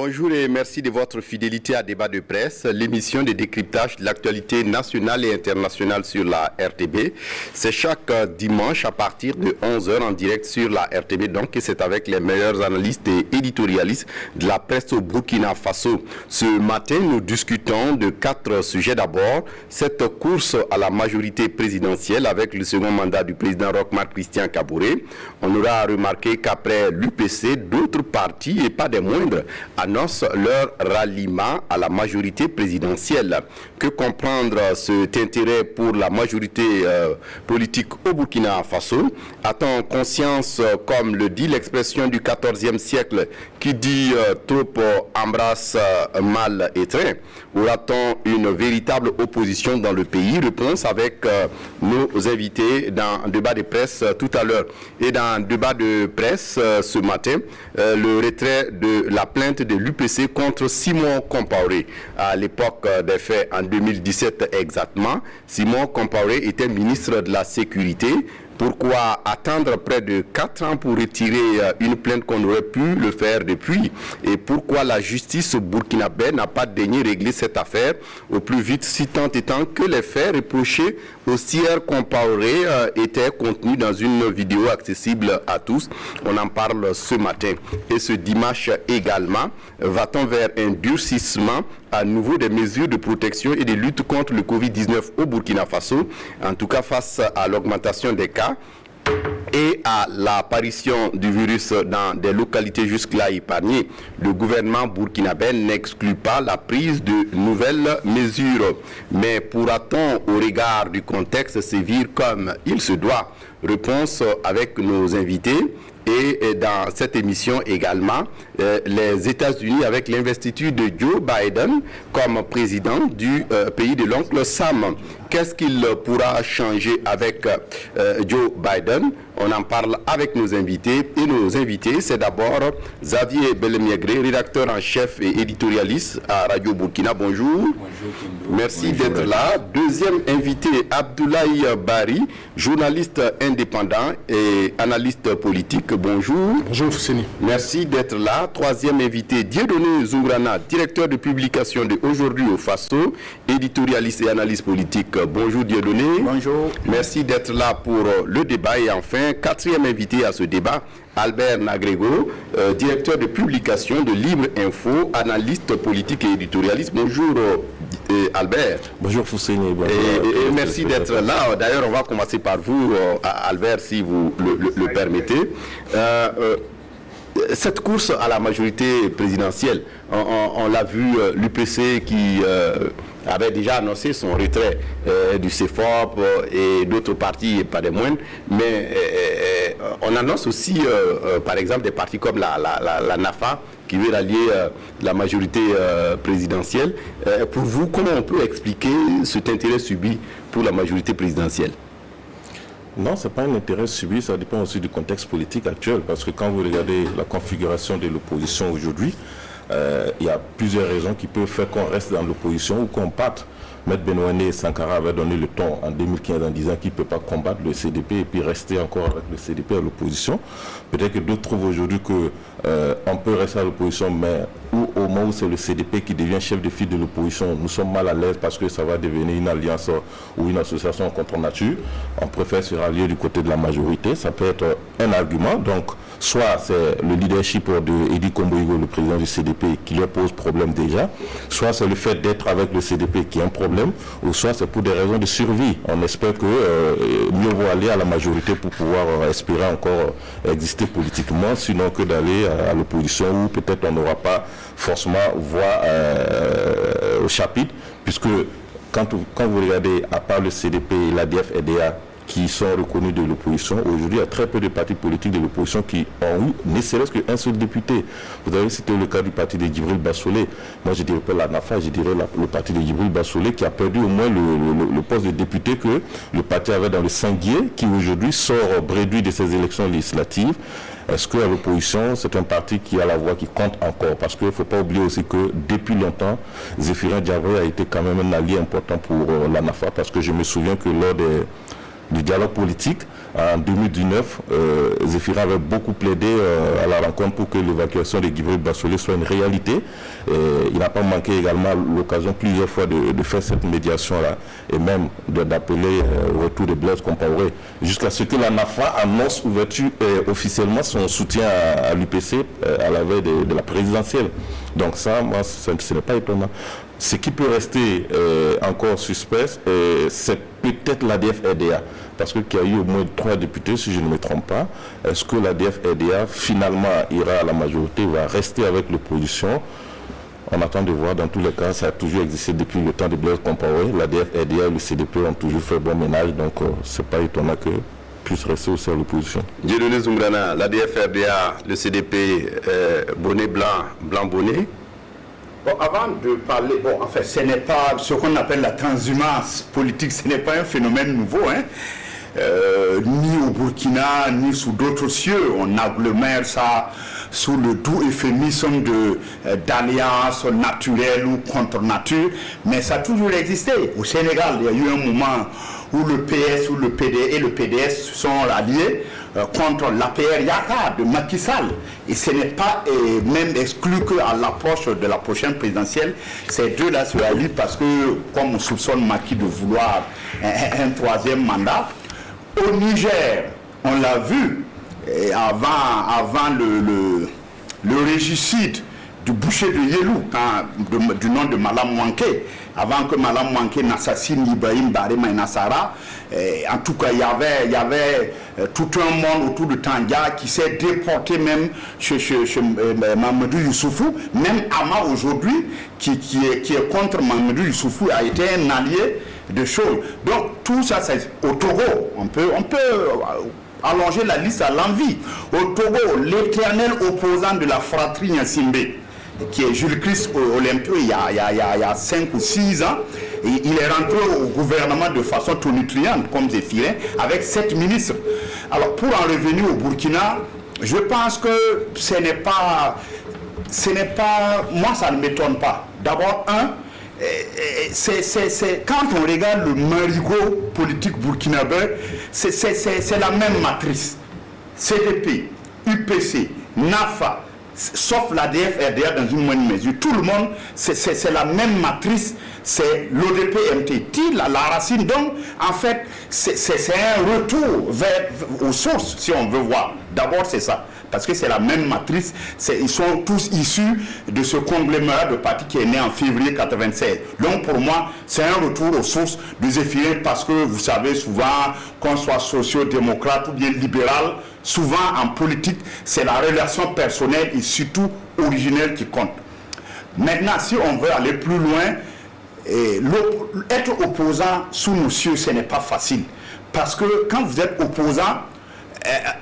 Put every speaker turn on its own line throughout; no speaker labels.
Bonjour et merci de votre fidélité à Débat de presse, l'émission de décryptage de l'actualité nationale et internationale sur la RTB. C'est chaque dimanche à partir de 11h en direct sur la RTB, donc c'est avec les meilleurs analystes et éditorialistes de la presse au Burkina Faso. Ce matin, nous discutons de 4 sujets. D'abord, cette course à la majorité présidentielle avec le second mandat du président Roch-Marc Christian Kaboré. On aura remarqué qu'après l'UPC, d'autres partis, et pas des moindres, annoncent leur ralliement à la majorité présidentielle. Que comprendre cet intérêt pour la majorité politique au Burkina Faso? A-t-on conscience, comme le dit l'expression du XIVe siècle, qui dit trop embrasse mal étreint? Aura-t-on une véritable opposition dans le pays? Réponse avec nos invités dans un débat de presse tout à l'heure. Et dans un débat de presse ce matin, le retrait de la plainte de l'UPC contre Simon Compaoré. À l'époque des faits, en 2017 exactement, Simon Compaoré était ministre de la Sécurité. Pourquoi attendre près de 4 ans pour retirer une plainte qu'on aurait pu le faire depuis? Et pourquoi la justice burkinabé n'a pas daigné régler cette affaire au plus vite, si tant étant que les faits reprochés au sieur Compaoré étaient contenus dans une vidéo accessible à tous? On en parle ce matin. Et ce dimanche également, va-t-on vers un durcissement à nouveau des mesures de protection et de lutte contre le Covid-19 au Burkina Faso, en tout cas face à l'augmentation des cas et à l'apparition du virus dans des localités jusque-là épargnées? Le gouvernement burkinabé n'exclut pas la prise de nouvelles mesures. Mais pourra-t-on, au regard du contexte, sévir comme il se doit? Réponse avec nos invités. Et dans cette émission également, les États-Unis avec l'investiture de Joe Biden comme président du pays de l'oncle Sam. Qu'est-ce qu'il pourra changer avec Joe Biden? On en parle avec nos invités. Et nos invités, c'est d'abord Xavier Belemiègré, rédacteur en chef et éditorialiste à Radio Burkina. Bonjour.
Bonjour.
Merci d'être là. Deuxième invité, Abdoulaye Bari, journaliste indépendant et analyste politique. Bonjour.
Bonjour Fousseni.
Merci d'être là. Troisième invité, Dieudonné Zungrana, directeur de publication de Aujourd'hui au Faso, éditorialiste et analyste politique. Bonjour Dieudonné.
Bonjour.
Merci d'être là pour le débat. Et enfin, quatrième invité à ce débat, Albert Nagrego, directeur de publication de Libre Info, analyste politique et éditorialiste. Bonjour Albert.
Bonjour Fousseni.
Et merci d'être là. D'ailleurs, on va commencer par vous, Albert, si vous le permettez. Cette course à la majorité présidentielle, on l'a vu, l'UPC qui avait déjà annoncé son retrait du CEFOP et d'autres partis, pas des moindres, mais on annonce aussi, par exemple, des partis comme la NAFA qui veut rallier la majorité présidentielle. Pour vous, comment on peut expliquer cet intérêt subi pour la majorité présidentielle?
Non, ce n'est pas un intérêt subi, ça dépend aussi du contexte politique actuel, parce que quand vous regardez la configuration de l'opposition aujourd'hui, il y a plusieurs raisons qui peuvent faire qu'on reste dans l'opposition ou qu'on parte. Maître Benouane Sankara avait donné le ton en 2015 en disant qu'il ne peut pas combattre le CDP et puis rester encore avec le CDP à l'opposition. Peut-être que d'autres trouvent aujourd'hui qu'on peut rester à l'opposition, mais au moment où c'est le CDP qui devient chef de file de l'opposition, nous sommes mal à l'aise parce que ça va devenir une alliance ou une association contre nature. On préfère se rallier du côté de la majorité. Ça peut être un argument. Donc, soit c'est le leadership de Edi Komboigo, le président du CDP, qui leur pose problème déjà, soit c'est le fait d'être avec le CDP qui est un problème, ou soit c'est pour des raisons de survie. On espère que mieux vaut aller à la majorité pour pouvoir espérer encore exister politiquement, sinon que d'aller à l'opposition où peut-être on n'aura pas forcément voix au chapitre, puisque quand vous regardez, à part le CDP, l'ADF, EDA, qui sont reconnus de l'opposition. Aujourd'hui, il y a très peu de partis politiques de l'opposition qui ont eu, ne serait-ce qu'un seul député. Vous avez cité le cas du parti de Djibril Bassolé. Moi, je dirais pas la NAFA, je dirais le parti de Djibril Bassolé qui a perdu au moins le poste de député que le parti avait dans le Saint-Guier, qui aujourd'hui sort bréduit de ces élections législatives. Est-ce qu'à l'opposition, c'est un parti qui a la voix qui compte encore? Parce qu'il ne faut pas oublier aussi que depuis longtemps, Zéphirin Diabré a été quand même un allié important pour la NAFA, parce que je me souviens que lors du dialogue politique. En 2019, Zéphira avait beaucoup plaidé à la rencontre pour que l'évacuation de Djibril Bassolé soit une réalité. Il n'a pas manqué également l'occasion plusieurs fois de faire cette médiation-là et même d'appeler au retour de Blaise Compaoré jusqu'à ce que la NAFA annonce officiellement son soutien à l'UPC à la veille de la présidentielle. Donc ça, moi, ce n'est pas étonnant. Ce qui peut rester encore suspect, c'est peut-être l'ADF-RDA. Parce qu'il y a eu au moins 3 députés, si je ne me trompe pas. Est-ce que l'ADF-RDA finalement ira à la majorité, va rester avec l'opposition? On attend de voir. Dans tous les cas, ça a toujours existé depuis le temps de Blaise Compaoré. L'ADF-RDA et le CDP ont toujours fait bon ménage. Donc, ce n'est pas étonnant que puisse rester aussi à l'opposition.
Dieudonné Zoumbrana, l'ADF-RDA, le CDP, bonnet blanc, blanc bonnet.
Bon, avant de parler, ce n'est pas ce qu'on appelle la transhumance politique, ce n'est pas un phénomène nouveau, hein. Ni au Burkina, ni sous d'autres cieux. On agglomère ça sous le doux euphémisme d'alliance naturelle ou contre nature, mais ça a toujours existé. Au Sénégal, il y a eu un moment où le PS ou le PD et le PDS sont alliés contre l'APR Yaka de Macky Sall. Et ce n'est pas même exclu qu'à l'approche de la prochaine présidentielle, ces deux-là se allient parce que, comme on soupçonne Macky de vouloir un troisième mandat, au Niger, on l'a vu, avant le régicide du boucher de Yelou, du nom de Malam Mouanké, avant que Malam Mouanké n'assassine Ibrahim Barema et Nassara, en tout cas, il y avait tout un monde autour de Tangia qui s'est déporté même chez Mamadou Youssoufou. Même Ama aujourd'hui, qui est contre Mamadou Youssoufou, a été un allié de choses. Donc tout ça, c'est au Togo. On peut allonger la liste à l'envie. Au Togo, l'éternel opposant de la fratrie Nyasimbe, qui est Jules Christ Olympio il y a 5 ou 6 ans, et il est rentré au gouvernement de façon tonitruante comme Zéphirin avec 7 ministres. Alors pour en revenir au Burkina, je pense que ce n'est pas moi ça ne m'étonne pas. D'abord quand on regarde le marigot politique burkinabé, c'est la même matrice. CDP, UPC, NAFA, sauf l'ADF-RDA dans une moindre mesure. Tout le monde, c'est la même matrice, c'est l'ODP-MT, la racine. Donc, en fait, c'est un retour aux sources, si on veut voir. D'abord, c'est ça. Parce que c'est la même matrice, ils sont tous issus de ce conglomérat de partis qui est né en février 1996. Donc pour moi, c'est un retour aux sources de Zéphirin parce que vous savez souvent, qu'on soit socio-démocrate ou bien libéral, souvent en politique, c'est la relation personnelle et surtout originelle qui compte. Maintenant, si on veut aller plus loin, être opposant sous nos cieux, ce n'est pas facile. Parce que quand vous êtes opposant,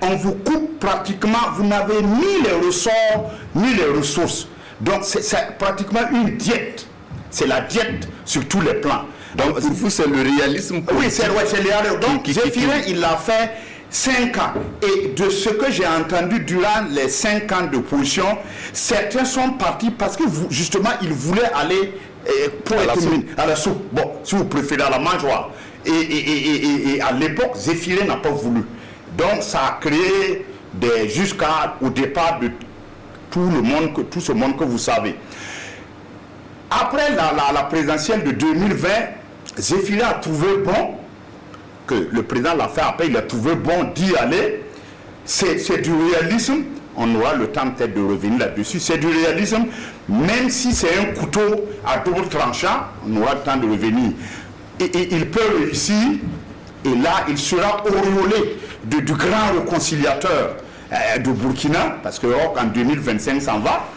on vous coupe pratiquement, vous n'avez ni les ressorts, ni les ressources. Donc c'est pratiquement une diète. C'est la diète sur tous les plans.
Donc pour vous, c'est le réalisme politique.
Oui, c'est le réalisme. Donc Zéphirin, il a fait 5 ans. Et de ce que j'ai entendu durant les 5 ans d'opposition, certains sont partis parce que justement, ils voulaient aller pour à la soupe. Bon, si vous préférez, à la mangeoire. Et à l'époque, Zéphirin n'a pas voulu. Donc ça a créé jusqu'au départ de tout ce monde que vous savez. Après la présidentielle de 2020, Zéphirin a trouvé bon, que le président l'a fait après, il a trouvé bon d'y aller. C'est du réalisme, on aura le temps peut-être de revenir là-dessus, c'est du réalisme, même si c'est un couteau à double tranchant, on aura le temps de revenir. Et il peut réussir, et là il sera auréolé du grand réconciliateur de Burkina, parce que en 2025 s'en va,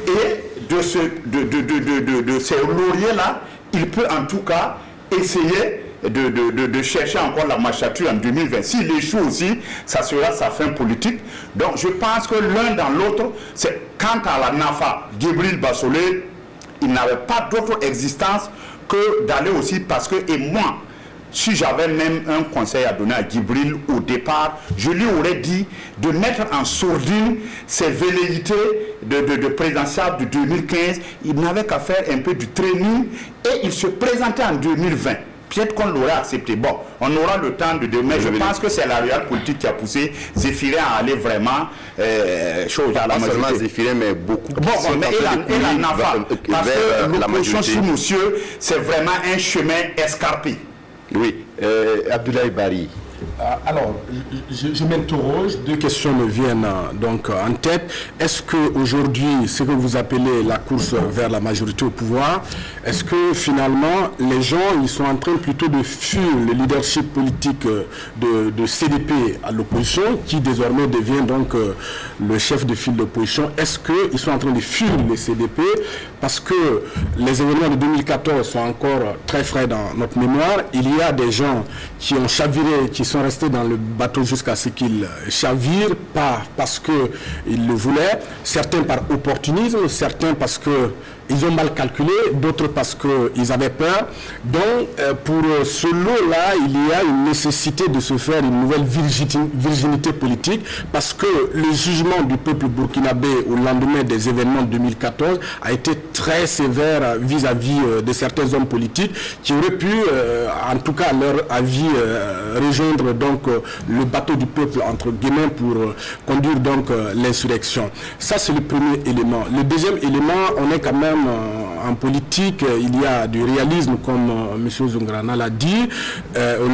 et de ces lauriers-là, il peut en tout cas essayer de chercher encore la machature en 2020. S'il échoue aussi, ça sera sa fin politique. Donc je pense que l'un dans l'autre, c'est quant à la NAFA, Djibril Bassolé, il n'avait pas d'autre existence que d'aller aussi parce que, et moi, si j'avais même un conseil à donner à Djibril au départ, je lui aurais dit de mettre en sourdine ces velléités de présidentielle de 2015. Il n'avait qu'à faire un peu du training et il se présentait en 2020. peut-être qu'on l'aurait accepté. Bon, on aura le temps de dire, mais je pense que c'est la réelle politique qui a poussé Zéphirin à aller vraiment chose à la majorité.
Pas seulement Zéphirin, mais beaucoup.
Bon, mais il en a pas. Parce que l'opposition sous monsieur, c'est vraiment un chemin escarpé.
Oui, Abdoulaye Bari.
Alors, je m'interroge, deux questions me viennent donc en tête. Est-ce qu'aujourd'hui, ce que vous appelez la course vers la majorité au pouvoir, est-ce que finalement, les gens, ils sont en train plutôt de fuir le leadership politique de CDP à l'opposition, qui désormais devient donc le chef de file de l'opposition? Est-ce qu'ils sont en train de fuir le CDP parce que les événements de 2014 sont encore très frais dans notre mémoire? Il y a des gens qui ont chaviré, qui sont restés dans le bateau jusqu'à ce qu'ils chavirent, pas parce qu'ils le voulaient, certains par opportunisme, certains parce qu'ils ont mal calculé, d'autres parce qu'ils avaient peur. Donc, pour ce lot-là, il y a une nécessité de se faire une nouvelle virginité politique, parce que le jugement du peuple burkinabé au lendemain des événements de 2014 a été très sévère vis-à-vis de certains hommes politiques qui auraient pu, en tout cas à leur avis, rejoindre donc le bateau du peuple, entre guillemets, pour conduire donc l'insurrection. Ça, c'est le premier élément. Le deuxième élément, on est quand même en politique, il y a du réalisme, comme M. Zungrana l'a dit.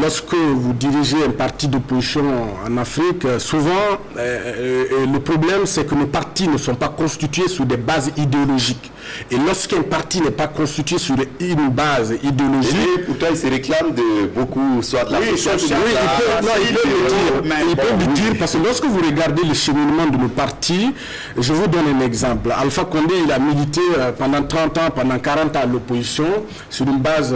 Lorsque vous dirigez un parti d'opposition en Afrique, souvent, le problème, c'est que nos partis ne sont pas constitués sur des bases idéologiques. Et lorsqu'un parti n'est pas constitué sur une base idéologique...
Et pourtant, il se réclame de beaucoup, soit de la social.
Oui, il peut le dire, parce que lorsque vous regardez le cheminement de nos partis, je vous donne un exemple. Alpha Condé, il a milité pendant 30 ans, pendant 40 ans à l'opposition, sur une base,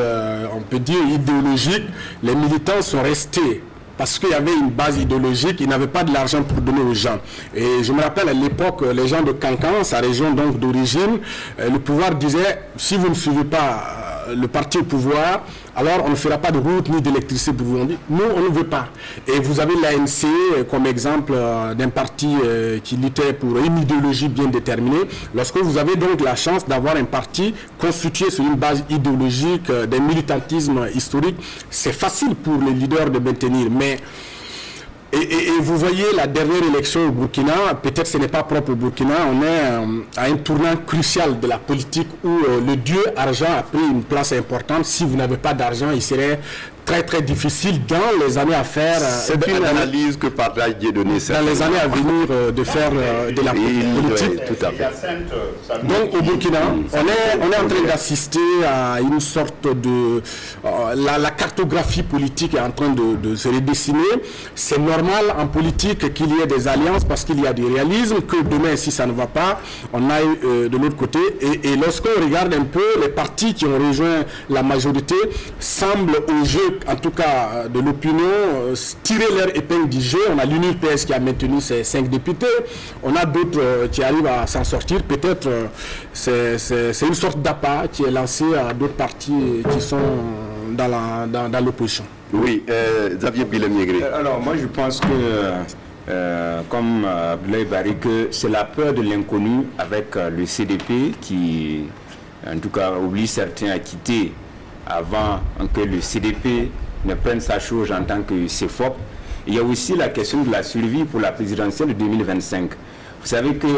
on peut dire, idéologique. Les militants sont restés parce qu'il y avait une base idéologique, ils n'avaient pas de l'argent pour donner aux gens. Et je me rappelle à l'époque, les gens de Cancan, sa région donc d'origine, le pouvoir disait, si vous ne suivez pas le parti au pouvoir, alors on ne fera pas de route ni d'électricité pour vous. On dit, non, on ne veut pas. Et vous avez l'ANC comme exemple d'un parti qui luttait pour une idéologie bien déterminée. Lorsque vous avez donc la chance d'avoir un parti constitué sur une base idéologique, d'un militantisme historique, c'est facile pour les leaders de maintenir. Mais et vous voyez la dernière élection au Burkina, peut-être ce n'est pas propre au Burkina, on est à un tournant crucial de la politique où le dieu argent a pris une place importante. Si vous n'avez pas d'argent, il serait très très difficile dans les années à faire.
C'est une analyse que partage Dieudonné.
Dans les années à venir de faire de la politique.
Tout à fait.
Donc au Burkina, on est en train d'assister à une sorte de... la cartographie politique est en train de se redessiner. C'est normal en politique qu'il y ait des alliances parce qu'il y a du réalisme, que demain si ça ne va pas, on aille de l'autre côté. Et lorsqu'on regarde un peu, les partis qui ont rejoint la majorité semblent au jeu, en tout cas de l'opinion, tirer leur épingle du jeu. On a l'UNIPS qui a maintenu ses 5 députés. On a d'autres qui arrivent à s'en sortir. Peut-être c'est une sorte d'appât qui est lancé à d'autres partis qui sont dans l'opposition.
Oui, Xavier Bilemiégré.
Alors moi je pense que, comme Abdoulaye Bari, que c'est la peur de l'inconnu avec le CDP qui, en tout cas, oblige certains à quitter avant que le CDP ne prenne sa chose en tant que CFOP. Il y a aussi la question de la survie pour la présidentielle de 2025. Vous savez que,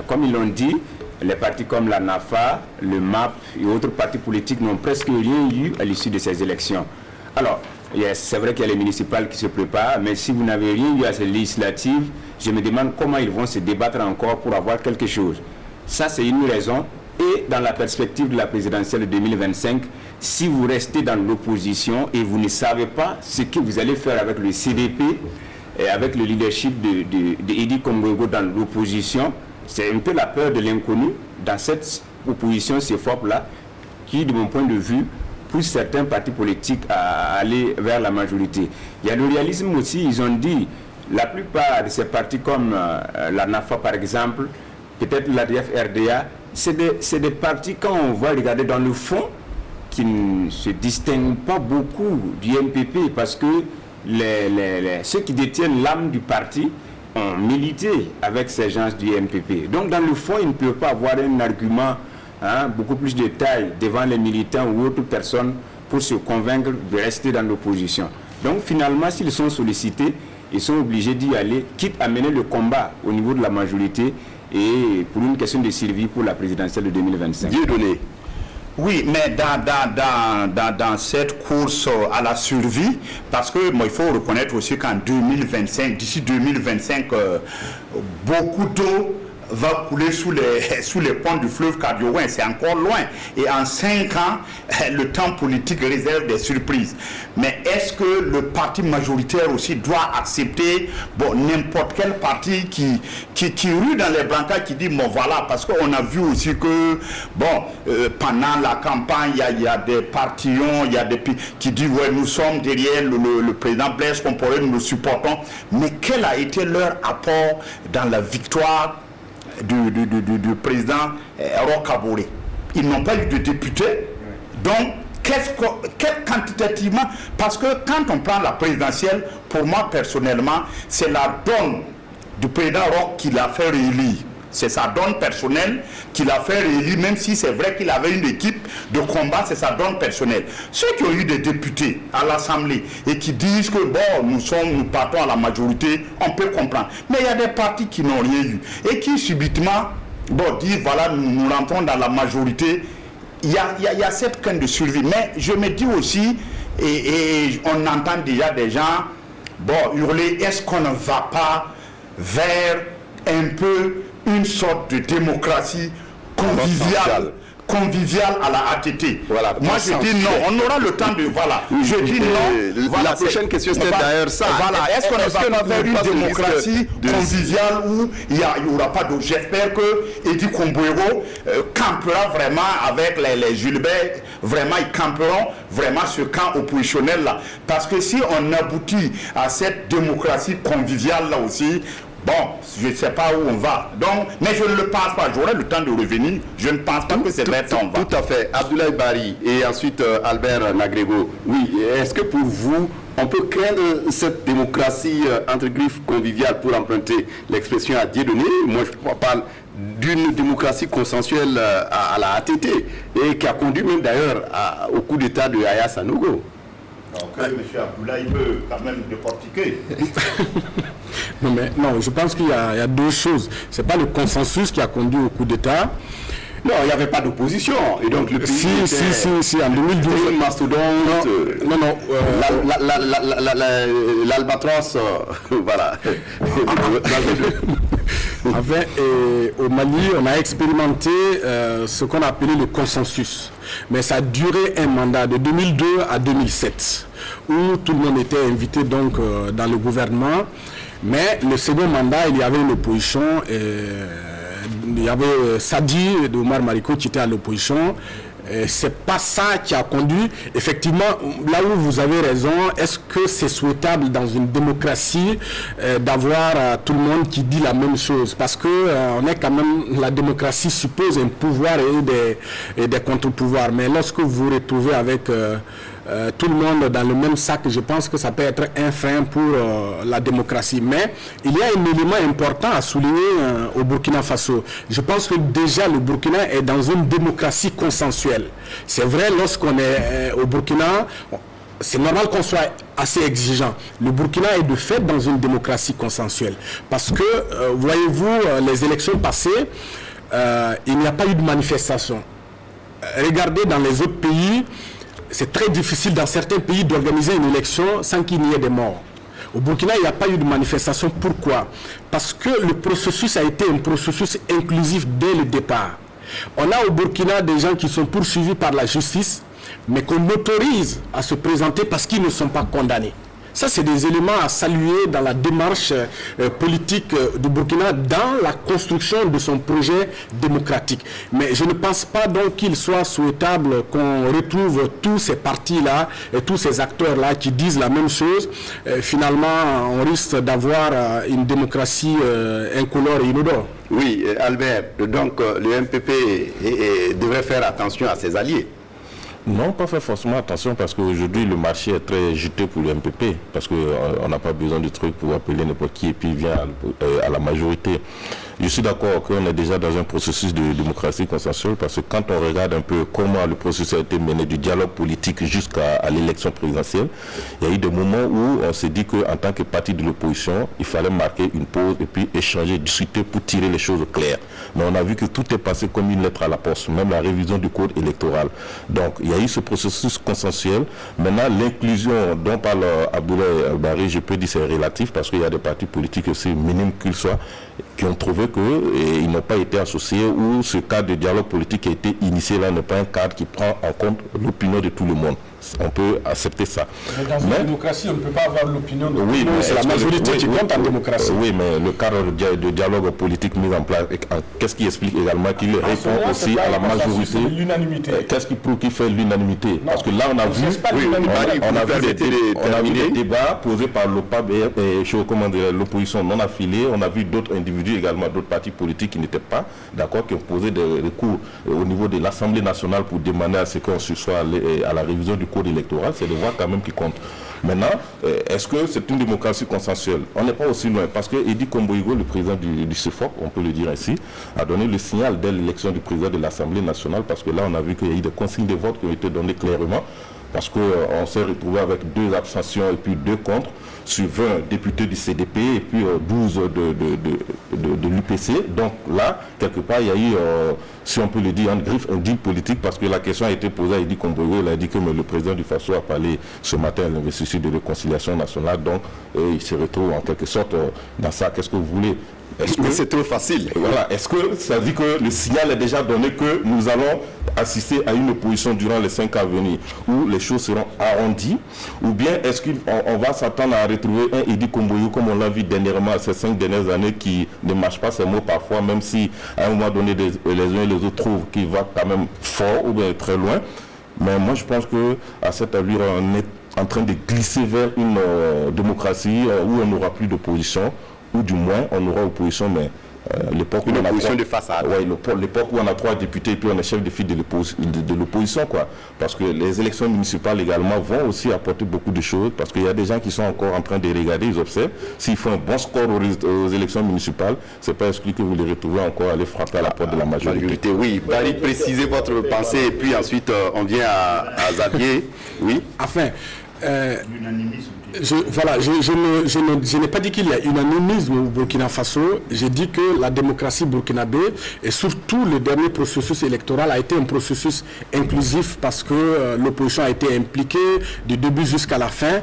comme ils l'ont dit, les partis comme la NAFA, le MAP et autres partis politiques n'ont presque rien eu à l'issue de ces élections. Alors, c'est vrai qu'il y a les municipales qui se préparent, mais si vous n'avez rien eu à ces législatives, je me demande comment ils vont se débattre encore pour avoir quelque chose. Ça, c'est une raison. Et dans la perspective de la présidentielle de 2025, si vous restez dans l'opposition et vous ne savez pas ce que vous allez faire avec le CDP et avec le leadership de Edi Kongogo dans l'opposition, c'est un peu la peur de l'inconnu dans cette opposition CFOP-là qui, de mon point de vue, pousse certains partis politiques à aller vers la majorité. Il y a le réalisme aussi, ils ont dit, la plupart de ces partis comme la NAFA par exemple, peut-être l'ADF-RDA, c'est des partis, quand on va regarder dans le fond, qui ne se distinguent pas beaucoup du MPP parce que ceux qui détiennent l'âme du parti ont milité avec ces gens du MPP. Donc dans le fond, ils ne peuvent pas avoir un argument beaucoup plus de taille devant les militants ou autres personnes pour se convaincre de rester dans l'opposition. Donc finalement, s'ils sont sollicités, ils sont obligés d'y aller, quitte à mener le combat au niveau de la majorité et pour une question de survie pour la présidentielle de 2025.
Dieudonné.
Oui, mais dans cette course à la survie, parce que il faut reconnaître aussi qu'en 2025, d'ici 2025, beaucoup d'eau va couler sous les ponts du fleuve Kadiouin, c'est encore loin. Et en 5 ans, le temps politique réserve des surprises. Mais est-ce que le parti majoritaire aussi doit accepter n'importe quel parti qui rue dans les brancards, qui dit bon voilà, parce qu'on a vu aussi que pendant la campagne, il y a des partillons, il y a des qui disent ouais, nous sommes derrière le président Blaise Compaoré, nous le supportons. Mais quel a été leur apport dans la victoire du président Roch Kaboré? Ils n'ont pas eu de député. Donc, quantitativement, parce que quand on prend la présidentielle, pour moi personnellement, c'est la donne du président Roch qui l'a fait réélire. C'est sa donne personnelle qui l'a fait réélire, même si c'est vrai qu'il avait une équipe de combat, c'est sa donne personnelle. Ceux qui ont eu des députés à l'Assemblée et qui disent que nous partons à la majorité, on peut comprendre. Mais il y a des partis qui n'ont rien eu et qui subitement disent voilà, nous rentrons dans la majorité. Il y a cette crainte de survie. Mais je me dis aussi, et on entend déjà des gens hurler, est-ce qu'on ne va pas vers un peu une sorte de démocratie conviviale à la ATT.
Voilà,
moi je dis non, on aura le temps de je dis non.
La prochaine question c'était d'ailleurs ça.
Voilà, est-ce qu'on ne va pas faire une démocratie conviviale où il n'y aura pas de... J'espère que Edi Komboero campera vraiment avec les Gilbert, vraiment ils camperont vraiment ce camp oppositionnel là. Parce que si on aboutit à cette démocratie conviviale là aussi, je ne sais pas où on va. Donc, mais je ne le pense pas. J'aurai le temps de revenir. Je ne pense pas que c'est vers ça on va.
Tout à fait. Abdoulaye Bari et ensuite Albert Nagrego. Oui, est-ce que pour vous, on peut craindre cette démocratie entre griffes conviviale, pour emprunter l'expression à Dieudonné? Moi, je parle d'une démocratie consensuelle à la ATT et qui a conduit même d'ailleurs au coup d'État de Yahya Sanogo.
Donc, M. Abdoulaye peut quand même décortiquer.
Non, je pense qu'il y a deux choses. Ce n'est pas le consensus qui a conduit au coup d'État.
Non, il n'y avait pas d'opposition. Et donc le pays
si, en 2012.
Mastodonte.
Non.
L'albatros, voilà.
Enfin, au Mali, on a expérimenté ce qu'on a appelé le consensus. Mais ça a duré un mandat de 2002 à 2007, où tout le monde était invité donc dans le gouvernement. Mais le second mandat, il y avait une opposition. Il y avait Sadi de Omar Mariko qui était à l'opposition. C'est pas ça qui a conduit. Effectivement, là où vous avez raison, est-ce que c'est souhaitable dans une démocratie d'avoir tout le monde qui dit la même chose? Parce que on est quand même, la démocratie suppose un pouvoir et des contre-pouvoirs. Mais lorsque vous vous retrouvez avec tout le monde dans le même sac, je pense que ça peut être un frein pour la démocratie. Mais il y a un élément important à souligner au Burkina Faso. Je pense que déjà le Burkina est dans une démocratie consensuelle. C'est vrai, lorsqu'on est au Burkina, c'est normal qu'on soit assez exigeant. Le Burkina est de fait dans une démocratie consensuelle. Parce que, voyez-vous, les élections passées, il n'y a pas eu de manifestation. Regardez dans les autres pays, c'est très difficile dans certains pays d'organiser une élection sans qu'il n'y ait des morts. Au Burkina, il n'y a pas eu de manifestation. Pourquoi? Parce que le processus a été un processus inclusif dès le départ. On a au Burkina des gens qui sont poursuivis par la justice, mais qu'on autorise à se présenter parce qu'ils ne sont pas condamnés. Ça, c'est des éléments à saluer dans la démarche politique du Burkina, dans la construction de son projet démocratique. Mais je ne pense pas donc qu'il soit souhaitable qu'on retrouve tous ces partis-là et tous ces acteurs-là qui disent la même chose. Finalement, on risque d'avoir une démocratie incolore et inodore.
Oui, Albert, donc le MPP devrait faire attention à ses alliés.
Non, pas faire forcément attention parce qu'aujourd'hui le marché est très juteux pour le MPP parce qu'on n'a pas besoin de trucs pour appeler n'importe qui et puis il vient à la majorité. Je suis d'accord qu'on est déjà dans un processus de démocratie consensuelle parce que quand on regarde un peu comment le processus a été mené du dialogue politique jusqu'à l'élection présidentielle, il y a eu des moments où on s'est dit qu'en tant que parti de l'opposition, il fallait marquer une pause et puis échanger, discuter pour tirer les choses claires. Mais on a vu que tout est passé comme une lettre à la poste, même la révision du code électoral. Donc il y a eu ce processus consensuel. Maintenant, l'inclusion dont parle Abdoulaye Bari, je peux dire c'est relatif parce qu'il y a des partis politiques aussi, minimes qu'ils soient, qui ont trouvé qu'ils n'ont pas été associés ou ce cadre de dialogue politique qui a été initié là n'est pas un cadre qui prend en compte l'opinion de tout le monde. On peut accepter ça.
Mais dans une démocratie, on ne peut pas avoir l'opinion de tout le monde. C'est la
la
majorité qui compte en démocratie.
Oui, mais le cadre de dialogue politique mis en place, qu'est-ce qui explique également qu'il répond aussi à la majorité?
L'unanimité.
Qu'est-ce qui fait l'unanimité? Parce que là, on a vu, on a vu des débats posés par l'OPAB et l'opposition non affiliée. On a vu d'autres individus également, d'autres partis politiques qui n'étaient pas d'accord, qui ont posé des recours au niveau de l'Assemblée nationale pour demander à ce qu'on se soit à la révision du code électoral. C'est le voix quand même qui compte. Maintenant, est-ce que c'est une démocratie consensuelle? On n'est pas aussi loin parce que Edi Komboigo, le président du CEFOC, on peut le dire ainsi, a donné le signal dès l'élection du président de l'Assemblée nationale parce que là, on a vu qu'il y a eu des consignes de vote qui ont été données clairement parce qu'on s'est retrouvé avec 2 abstentions et puis 2 contre sur 20 députés du CDP et puis 12 de l'UPC. Donc là, quelque part, il y a eu, si on peut le dire, un deal politique parce que la question a été posée à Edi Komboigo. Il a dit que le président du FASO a parlé ce matin à l'investiture de réconciliation nationale. Donc, il se retrouve en quelque sorte dans ça. Qu'est-ce que vous voulez?
Est-ce que c'est trop facile?
Voilà. Est-ce que ça dit que le signal est déjà donné que nous allons assister à une opposition durant les 5 ans à venir où les choses seront arrondies? Ou bien est-ce qu'on va s'attendre à retrouver un Edi Komboigo comme on l'a vu dernièrement ces 5 dernières années qui ne mâche pas ses mots parfois, même si à un moment donné les uns et les autres trouvent qu'il va quand même fort ou bien très loin? Mais moi je pense qu'à cette allure on est en train de glisser vers une démocratie où on n'aura plus d'opposition, ou du moins on aura opposition, mais l'époque où on a
opposition de façade.
Ouais, l'époque où on a 3 députés et puis on est chef de file de l'opposition, quoi. Parce que les élections municipales également vont aussi apporter beaucoup de choses, parce qu'il y a des gens qui sont encore en train de regarder, ils observent. S'ils font un bon score aux élections municipales, c'est pas exclu que vous les retrouvez encore aller frapper à la porte de la majorité.
Oui, Barry, précisez votre pensée et puis ensuite on vient à Xavier. Oui.
Enfin, je n'ai pas dit qu'il y a unanimisme au Burkina Faso. J'ai dit que la démocratie burkinabé et surtout le dernier processus électoral a été un processus inclusif parce que l'opposition a été impliquée du début jusqu'à la fin.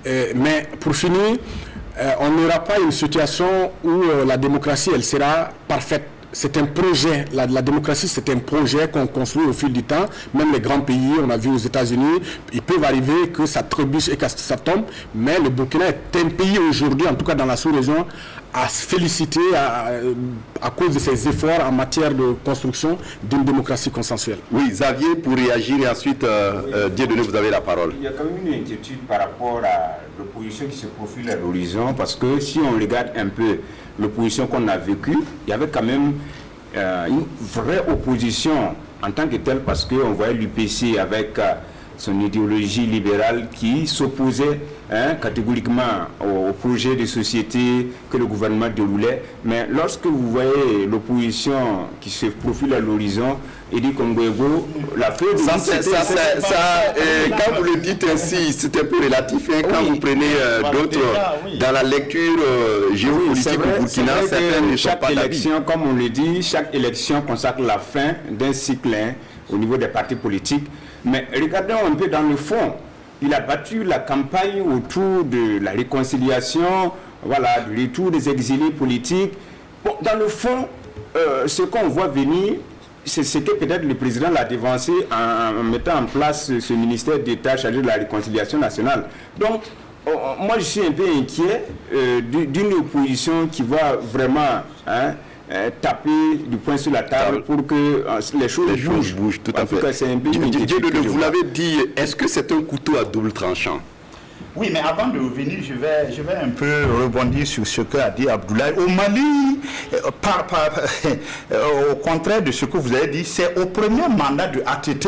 Mais pour finir, on n'aura pas une situation où la démocratie elle sera parfaite. C'est un projet, la démocratie c'est un projet qu'on construit au fil du temps. Même les grands pays, on a vu aux États-Unis, ils peuvent arriver que ça trébuche et que ça tombe, mais le Burkina est un pays aujourd'hui, en tout cas dans la sous-région, à se féliciter à cause de ses efforts en matière de construction d'une démocratie consensuelle.
Oui, Xavier, pour réagir et ensuite, Dieudonné, vous avez la parole.
Il y a quand même une inquiétude par rapport à l'opposition qui se profile à l'horizon, parce que si on regarde un peu l'opposition qu'on a vécue, il y avait quand même une vraie opposition en tant que telle, parce qu'on voyait l'UPC avec son idéologie libérale qui s'opposait catégoriquement au projet de société que le gouvernement déroulait. Mais lorsque vous voyez l'opposition qui se profile à l'horizon, Edi Komboigo, la feuille de
quand vous le dites ainsi, c'est un peu relatif. Quand vous prenez d'autres, dans la lecture géopolitique au Burkina,
chaque élection, comme on le dit, chaque élection consacre la fin d'un cycle au niveau des partis politiques. Mais regardons un peu dans le fond. Il a battu la campagne autour de la réconciliation, voilà, du retour des exilés politiques. Bon, dans le fond, ce qu'on voit venir, c'est ce que peut-être le président l'a dévancé en mettant en place ce ministère d'État chargé de la réconciliation nationale. Donc, moi je suis un peu inquiet d'une opposition qui va vraiment taper du poing sur la table pour que les choses
bougent. Tout à fait. Vous l'avez dit, est-ce que c'est un couteau à double tranchant?
Oui, mais avant de revenir, je vais un peu rebondir sur ce qu'a dit Abdoulaye. Au Mali, au contraire de ce que vous avez dit, c'est au premier mandat de ATT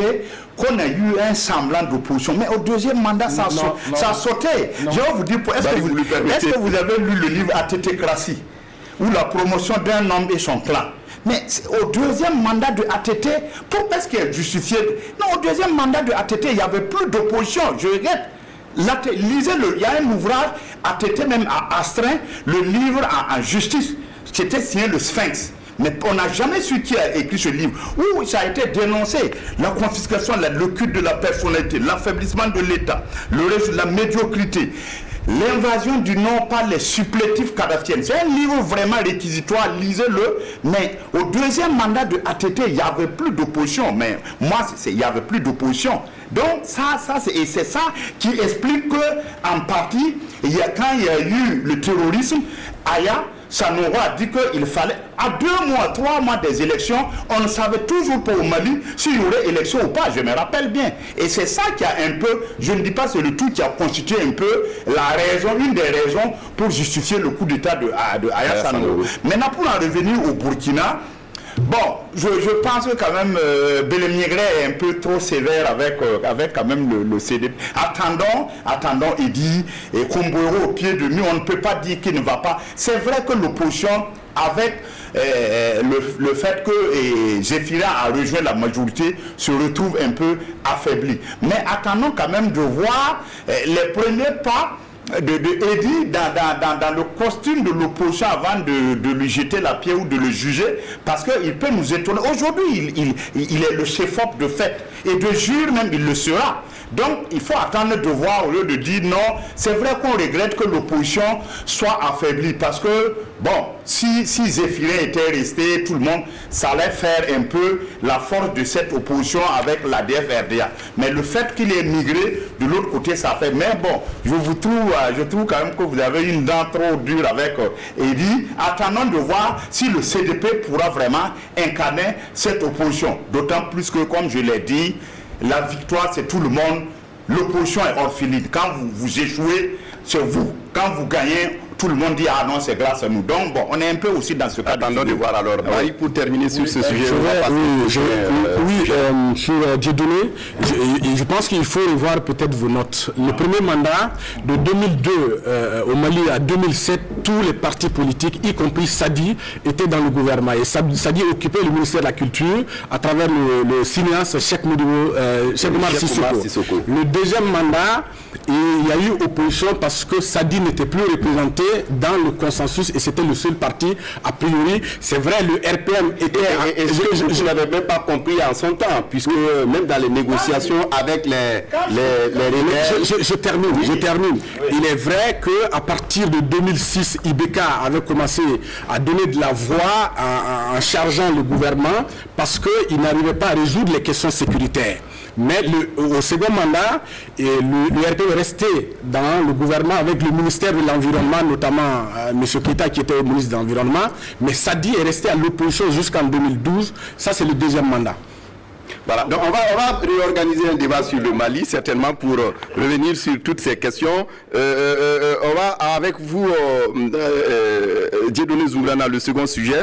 qu'on a eu un semblant d'opposition. Mais au deuxième mandat, ça a sauté. Je vais vous dire, est-ce que vous avez lu le livre ATT Krassi? ou la promotion d'un homme et son clan. Mais au deuxième mandat de ATT, pourquoi est-ce qu'il est justifié? Non, au deuxième mandat de ATT, il n'y avait plus d'opposition. Je regrette. Lisez-le, il y a un ouvrage, ATT même a astreint le livre en justice. C'était signé le Sphinx. Mais on n'a jamais su qui a écrit ce livre, où ça a été dénoncé, la confiscation, le culte de la personnalité, l'affaiblissement de l'État, la médiocrité, l'invasion du Nord par les supplétifs kadhafiennes. C'est un livre vraiment réquisitoire, lisez-le. Mais au deuxième mandat de ATT, il n'y avait plus d'opposition. Mais moi, il n'y avait plus d'opposition. Donc c'est ça qui explique qu'en partie, quand il y a eu le terrorisme, Aya Sanoro a dit qu'il fallait, à 2 mois, 3 mois des élections, on ne savait toujours pas au Mali s'il y aurait élection ou pas, je me rappelle bien. Et c'est ça qui a un peu, je ne dis pas c'est le tout qui a constitué un peu la raison, une des raisons pour justifier le coup d'état de Aya Sanoro. Maintenant, pour en revenir au Burkina, bon, je pense que quand même Belemigré est un peu trop sévère avec quand même le CDP. Attendons Idi et Komboro au pied de nous, on ne peut pas dire qu'il ne va pas. C'est vrai que l'opposition, avec le fait que Zéphira a rejoint la majorité, se retrouve un peu affaiblie. Mais attendons quand même de voir les premiers pas de Edi dans le costume de l'opposition avant de lui jeter la pierre ou de le juger, parce qu'il peut nous étonner. Aujourd'hui, il est le chef-op de fait, et de jure même, il le sera. Donc, il faut attendre de voir au lieu de dire non. C'est vrai qu'on regrette que l'opposition soit affaiblie, parce que, bon, si Zéphirin était resté, tout le monde, ça allait faire un peu la force de cette opposition avec l'ADF-RDA. Mais le fait qu'il ait migré, de l'autre côté, ça fait. Mais bon, je trouve quand même que vous avez une dent trop dure avec Edi. Attendons de voir si le CDP pourra vraiment incarner cette opposition. D'autant plus que, comme je l'ai dit, la victoire, c'est tout le monde. L'opposition est orpheline. Quand vous échouez, c'est vous. Quand vous gagnez, tout le monde dit ah non, c'est grâce à nous. Donc bon, on est un peu aussi dans ce cas.
Attendons de voir alors. Marie, pour terminer sur ce sujet,
sur Dieudonné, je pense qu'il faut revoir peut-être vos notes. Le premier mandat de 2002 au Mali à 2007, tous les partis politiques, y compris Sadi, étaient dans le gouvernement. Et Sadi occupait le ministère de la Culture à travers le cinéaste Cheikh Oumar Sissoko. Le deuxième mandat, il y a eu opposition parce que Sadi n'était plus représenté dans le consensus et c'était le seul parti a priori. C'est vrai, le RPM était...
Je n'avais même pas compris en son temps, puisque même dans les négociations avec les
je termine. Il est vrai qu'à partir de 2006, Ibeka avait commencé à donner de la voix en chargeant le gouvernement parce qu'il n'arrivait pas à résoudre les questions sécuritaires. Mais au second mandat, le RPM est resté dans le gouvernement avec le ministère de l'Environnement, notamment M. Keita qui était au ministre de l'Environnement. Mais Sadi est resté à l'opposition jusqu'en 2012. Ça, c'est le deuxième mandat.
Voilà, donc on va réorganiser un débat sur le Mali, certainement pour revenir sur toutes ces questions. On va avec vous, Dieudonné Zoumbrana, le second sujet.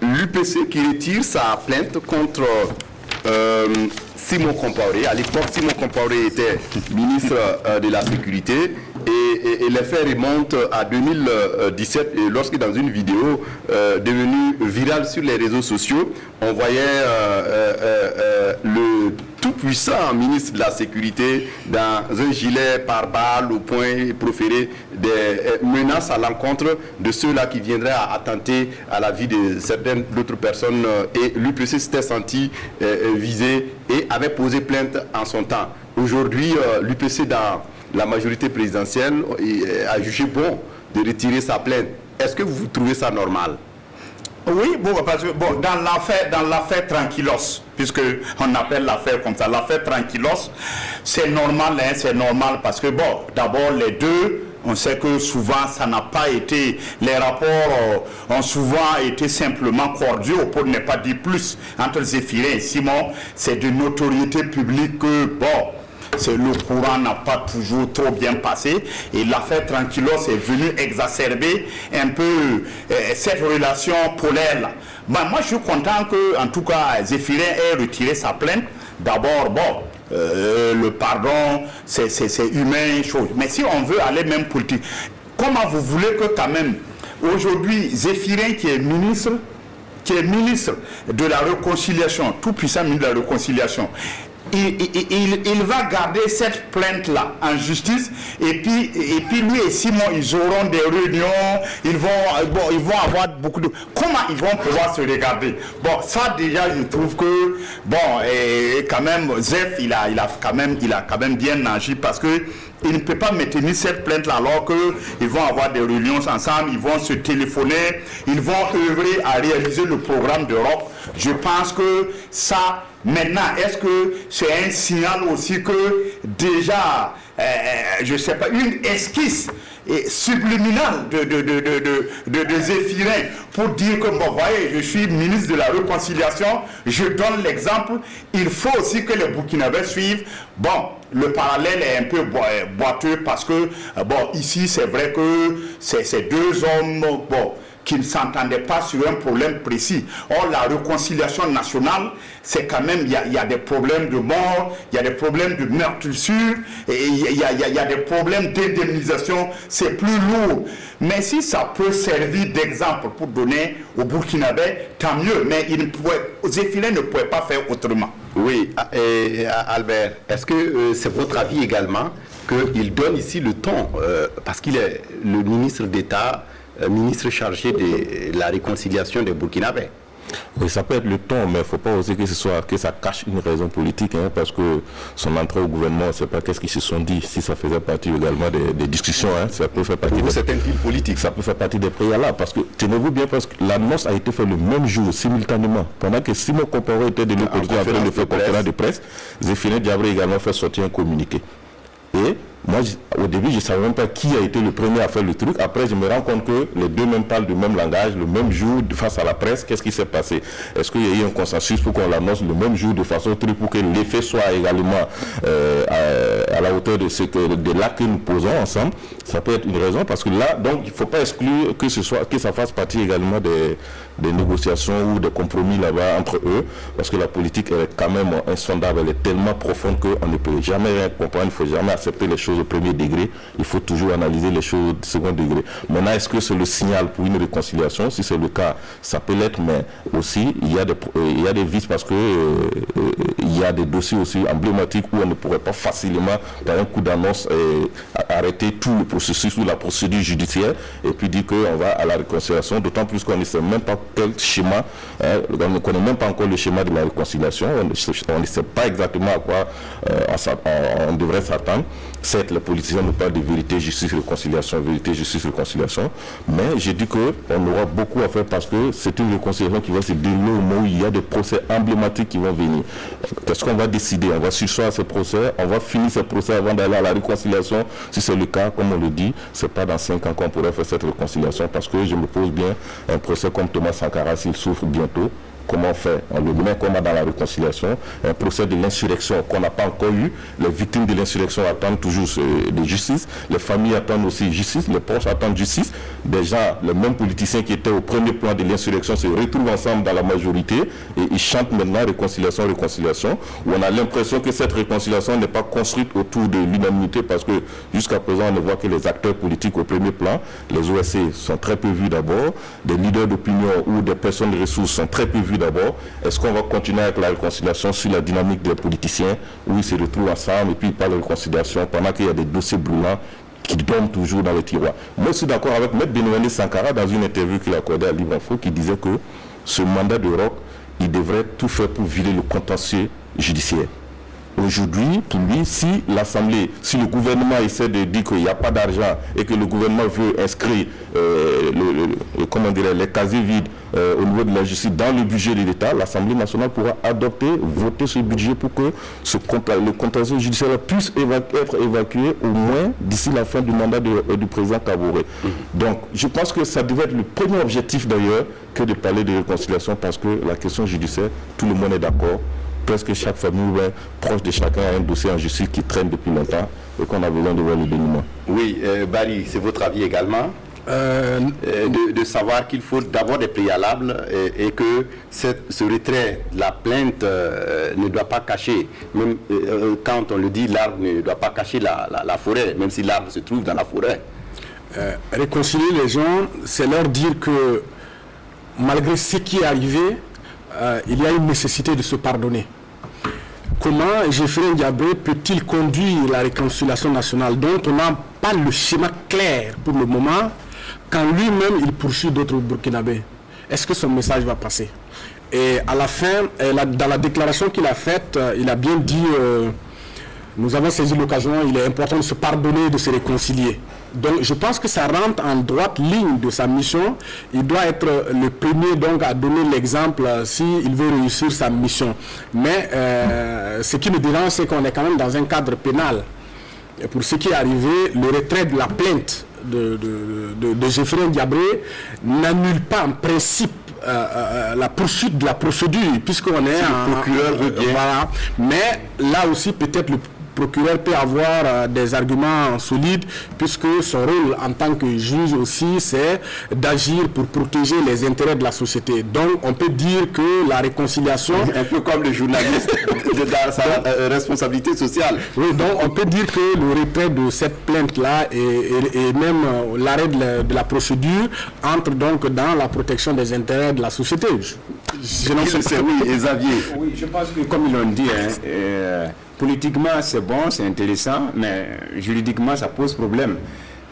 L'UPC qui retire sa plainte contre Simon Compaoré. À l'époque, Simon Compaoré était ministre de la Sécurité et les faits remontent à 2017 lorsque dans une vidéo devenue virale sur les réseaux sociaux, on voyait le tout-puissant ministre de la Sécurité dans un gilet pare-balles au point proférer des menaces à l'encontre de ceux-là qui viendraient à attenter à la vie de certaines autres personnes et l'UPC s'était senti visé et avait posé plainte en son temps. Aujourd'hui, l'UPC dans la majorité présidentielle a jugé bon de retirer sa plainte. Est-ce que vous trouvez ça normal?
Oui, bon, parce que bon, dans l'affaire Tranquillos, puisque on appelle l'affaire comme ça, l'affaire Tranquillos, c'est normal, hein, c'est normal parce que bon, d'abord les deux, on sait que souvent ça n'a pas été, les rapports ont souvent été simplement cordiaux pour ne pas dire plus entre Zéphirin et Simon. C'est de notoriété publique que bon, le courant n'a pas toujours trop bien passé et l'affaire Tranquillos est venue exacerber un peu cette relation polaire là. Ben, moi je suis content que en tout cas Zéphirin ait retiré sa plainte. D'abord, bon, le pardon c'est humain, chose. Mais si on veut aller même politique, comment vous voulez que quand même aujourd'hui, Zéphirin qui est ministre de la réconciliation, tout puissant ministre de la réconciliation, il va garder cette plainte-là en justice et puis lui et Simon, ils auront des réunions, ils vont avoir beaucoup de... Comment ils vont pouvoir se regarder? Bon, ça déjà, je trouve que, bon, et quand même, Zef, il a quand même bien agi parce que il ne peut pas maintenir cette plainte-là alors qu'ils vont avoir des réunions ensemble, ils vont se téléphoner, ils vont œuvrer à réaliser le programme d'Europe. Je pense que ça, maintenant, est-ce que c'est un signal aussi que déjà, je ne sais pas, une esquisse subliminale de Zéphirin pour dire que, bon, voyez, je suis ministre de la réconciliation, je donne l'exemple, il faut aussi que les Burkinabés suivent. Bon, le parallèle est un peu boiteux parce que, bon, ici, c'est vrai que c'est deux hommes, bon, qui ne s'entendaient pas sur un problème précis. Or, la réconciliation nationale, c'est quand même, il y a des problèmes de mort, il y a des problèmes de meurtrissure, et il y a des problèmes d'indemnisation, c'est plus lourd. Mais si ça peut servir d'exemple pour donner au Burkinabé, tant mieux, mais Zéphirin ne pouvait pas faire autrement.
Oui, Albert, est-ce que c'est votre avis également qu'il donne ici le ton, parce qu'il est le ministre d'État, ministre chargé de la réconciliation des Burkinabés?
Oui, ça peut être le ton, mais il ne faut pas oser que ça cache une raison politique, hein, parce que son entrée au gouvernement, on ne sait pas qu'est-ce qu'ils se sont dit, si ça faisait partie également des discussions, hein, ça peut faire partie
politique.
Ça peut faire partie des préalables, parce que tenez-vous bien, parce que l'annonce a été faite le même jour, simultanément, pendant que Simon Compaoré était de l'opposition après le fait conférence de presse, Zéphirin Diabré également fait sortir un communiqué. Et moi, au début, je ne savais même pas qui a été le premier à faire le truc. Après, je me rends compte que les deux même parlent du même langage, le même jour, face à la presse. Qu'est-ce qui s'est passé? Est-ce qu'il y a eu un consensus pour qu'on l'annonce le même jour, de façon pour que l'effet soit également à la hauteur de l'acte que nous posons ensemble? Ça peut être une raison, parce que là, donc, il ne faut pas exclure que ça fasse partie également des négociations ou des compromis là-bas entre eux, parce que la politique, elle est quand même insondable, elle est tellement profonde qu'on ne peut jamais rien comprendre, il ne faut jamais accepter les choses au premier degré, il faut toujours analyser les choses au second degré. Maintenant, est-ce que c'est le signal pour une réconciliation? Si c'est le cas, ça peut l'être, mais aussi, il y a des vices, parce que il y a des dossiers aussi emblématiques où on ne pourrait pas facilement, par un coup d'annonce, arrêter tout le processus ou la procédure judiciaire et puis dire qu'on va à la réconciliation, d'autant plus qu'on ne sait même pas quel schéma, on ne connaît même pas encore le schéma de la réconciliation, on ne sait pas exactement à quoi on devrait s'attendre. Certes, les politiciens nous parlent de vérité, justice, réconciliation, mais j'ai dit qu'on aura beaucoup à faire, parce que c'est une réconciliation qui va se dérouler au moment où il y a des procès emblématiques qui vont venir. Qu'est-ce qu'on va décider? On va surseoir ces procès, on va finir ces procès avant d'aller à la réconciliation. Si c'est le cas, comme on le dit, c'est pas dans 5 ans qu'on pourrait faire cette réconciliation, parce que je me pose bien un procès comme Thomas Sankara, s'il souffre bientôt. Comment on fait? On le met comme dans la réconciliation. Un procès de l'insurrection qu'on n'a pas encore eu. Les victimes de l'insurrection attendent toujours de justice. Les familles attendent aussi justice. Les proches attendent justice. Déjà, les mêmes politiciens qui étaient au premier plan de l'insurrection se retrouvent ensemble dans la majorité et ils chantent maintenant réconciliation, réconciliation. Où on a l'impression que cette réconciliation n'est pas construite autour de l'unanimité, parce que jusqu'à présent, on ne voit que les acteurs politiques au premier plan. Les OSC sont très peu vus d'abord. Des leaders d'opinion ou des personnes de ressources sont très peu vus d'abord. Est-ce qu'on va continuer avec la réconciliation sur la dynamique des politiciens où ils se retrouvent ensemble et puis ils parlent de réconciliation pendant qu'il y a des dossiers brûlants qui dorment toujours dans le tiroir? Moi, je suis d'accord avec M. Benoît Sankara dans une interview qu'il a accordée à Libre Info, qui disait que ce mandat de Roch, il devrait tout faire pour vider le contentieux judiciaire. Aujourd'hui, pour lui, si l'Assemblée, si le gouvernement essaie de dire qu'il n'y a pas d'argent et que le gouvernement veut inscrire les casiers vides au niveau de la justice dans le budget de l'État, l'Assemblée nationale pourra voter ce budget pour que le contentieux judiciaire puisse être évacué au moins d'ici la fin du mandat du président Kaboré. Donc, je pense que ça devait être le premier objectif d'ailleurs que de parler de réconciliation, parce que la question judiciaire, tout le monde est d'accord. Presque chaque famille proche de chacun a un dossier en justice qui traîne depuis longtemps et qu'on a besoin de voir le dénouement.
Oui, Barry, c'est votre avis également de savoir qu'il faut d'abord des préalables et que ce retrait, la plainte ne doit pas cacher, même quand on le dit, l'arbre ne doit pas cacher la forêt, même si l'arbre se trouve dans la forêt.
réconcilier les gens, c'est leur dire que malgré ce qui est arrivé, il y a une nécessité de se pardonner. Comment Géfré Ndiabé peut-il conduire la réconciliation nationale dont on n'a pas le schéma clair pour le moment, quand lui-même il poursuit d'autres Burkinabés? Est-ce que son message va passer? Et à la fin, dans la déclaration qu'il a faite, il a bien dit nous avons saisi l'occasion, il est important de se pardonner, de se réconcilier. Donc je pense que ça rentre en droite ligne de sa mission. Il doit être le premier donc à donner l'exemple s'il veut réussir sa mission. Mais ce qui me dérange, c'est qu'on est quand même dans un cadre pénal. Et pour ce qui est arrivé, le retrait de la plainte de Géfré Ndiabé n'annule pas en principe la poursuite de la procédure, puisqu'on est
le procureur veut bien.
Voilà. Mais là aussi, peut-être le procureur peut avoir des arguments solides, puisque son rôle en tant que juge aussi, c'est d'agir pour protéger les intérêts de la société. Donc, on peut dire que la réconciliation...
Un peu comme le journaliste dans sa responsabilité sociale.
Oui, donc on peut dire que le retrait de cette plainte-là et même l'arrêt de la procédure entre donc dans la protection des intérêts de la société.
Oui, je pense que comme ils l'ont dit, politiquement c'est bon, c'est intéressant, mais juridiquement ça pose problème.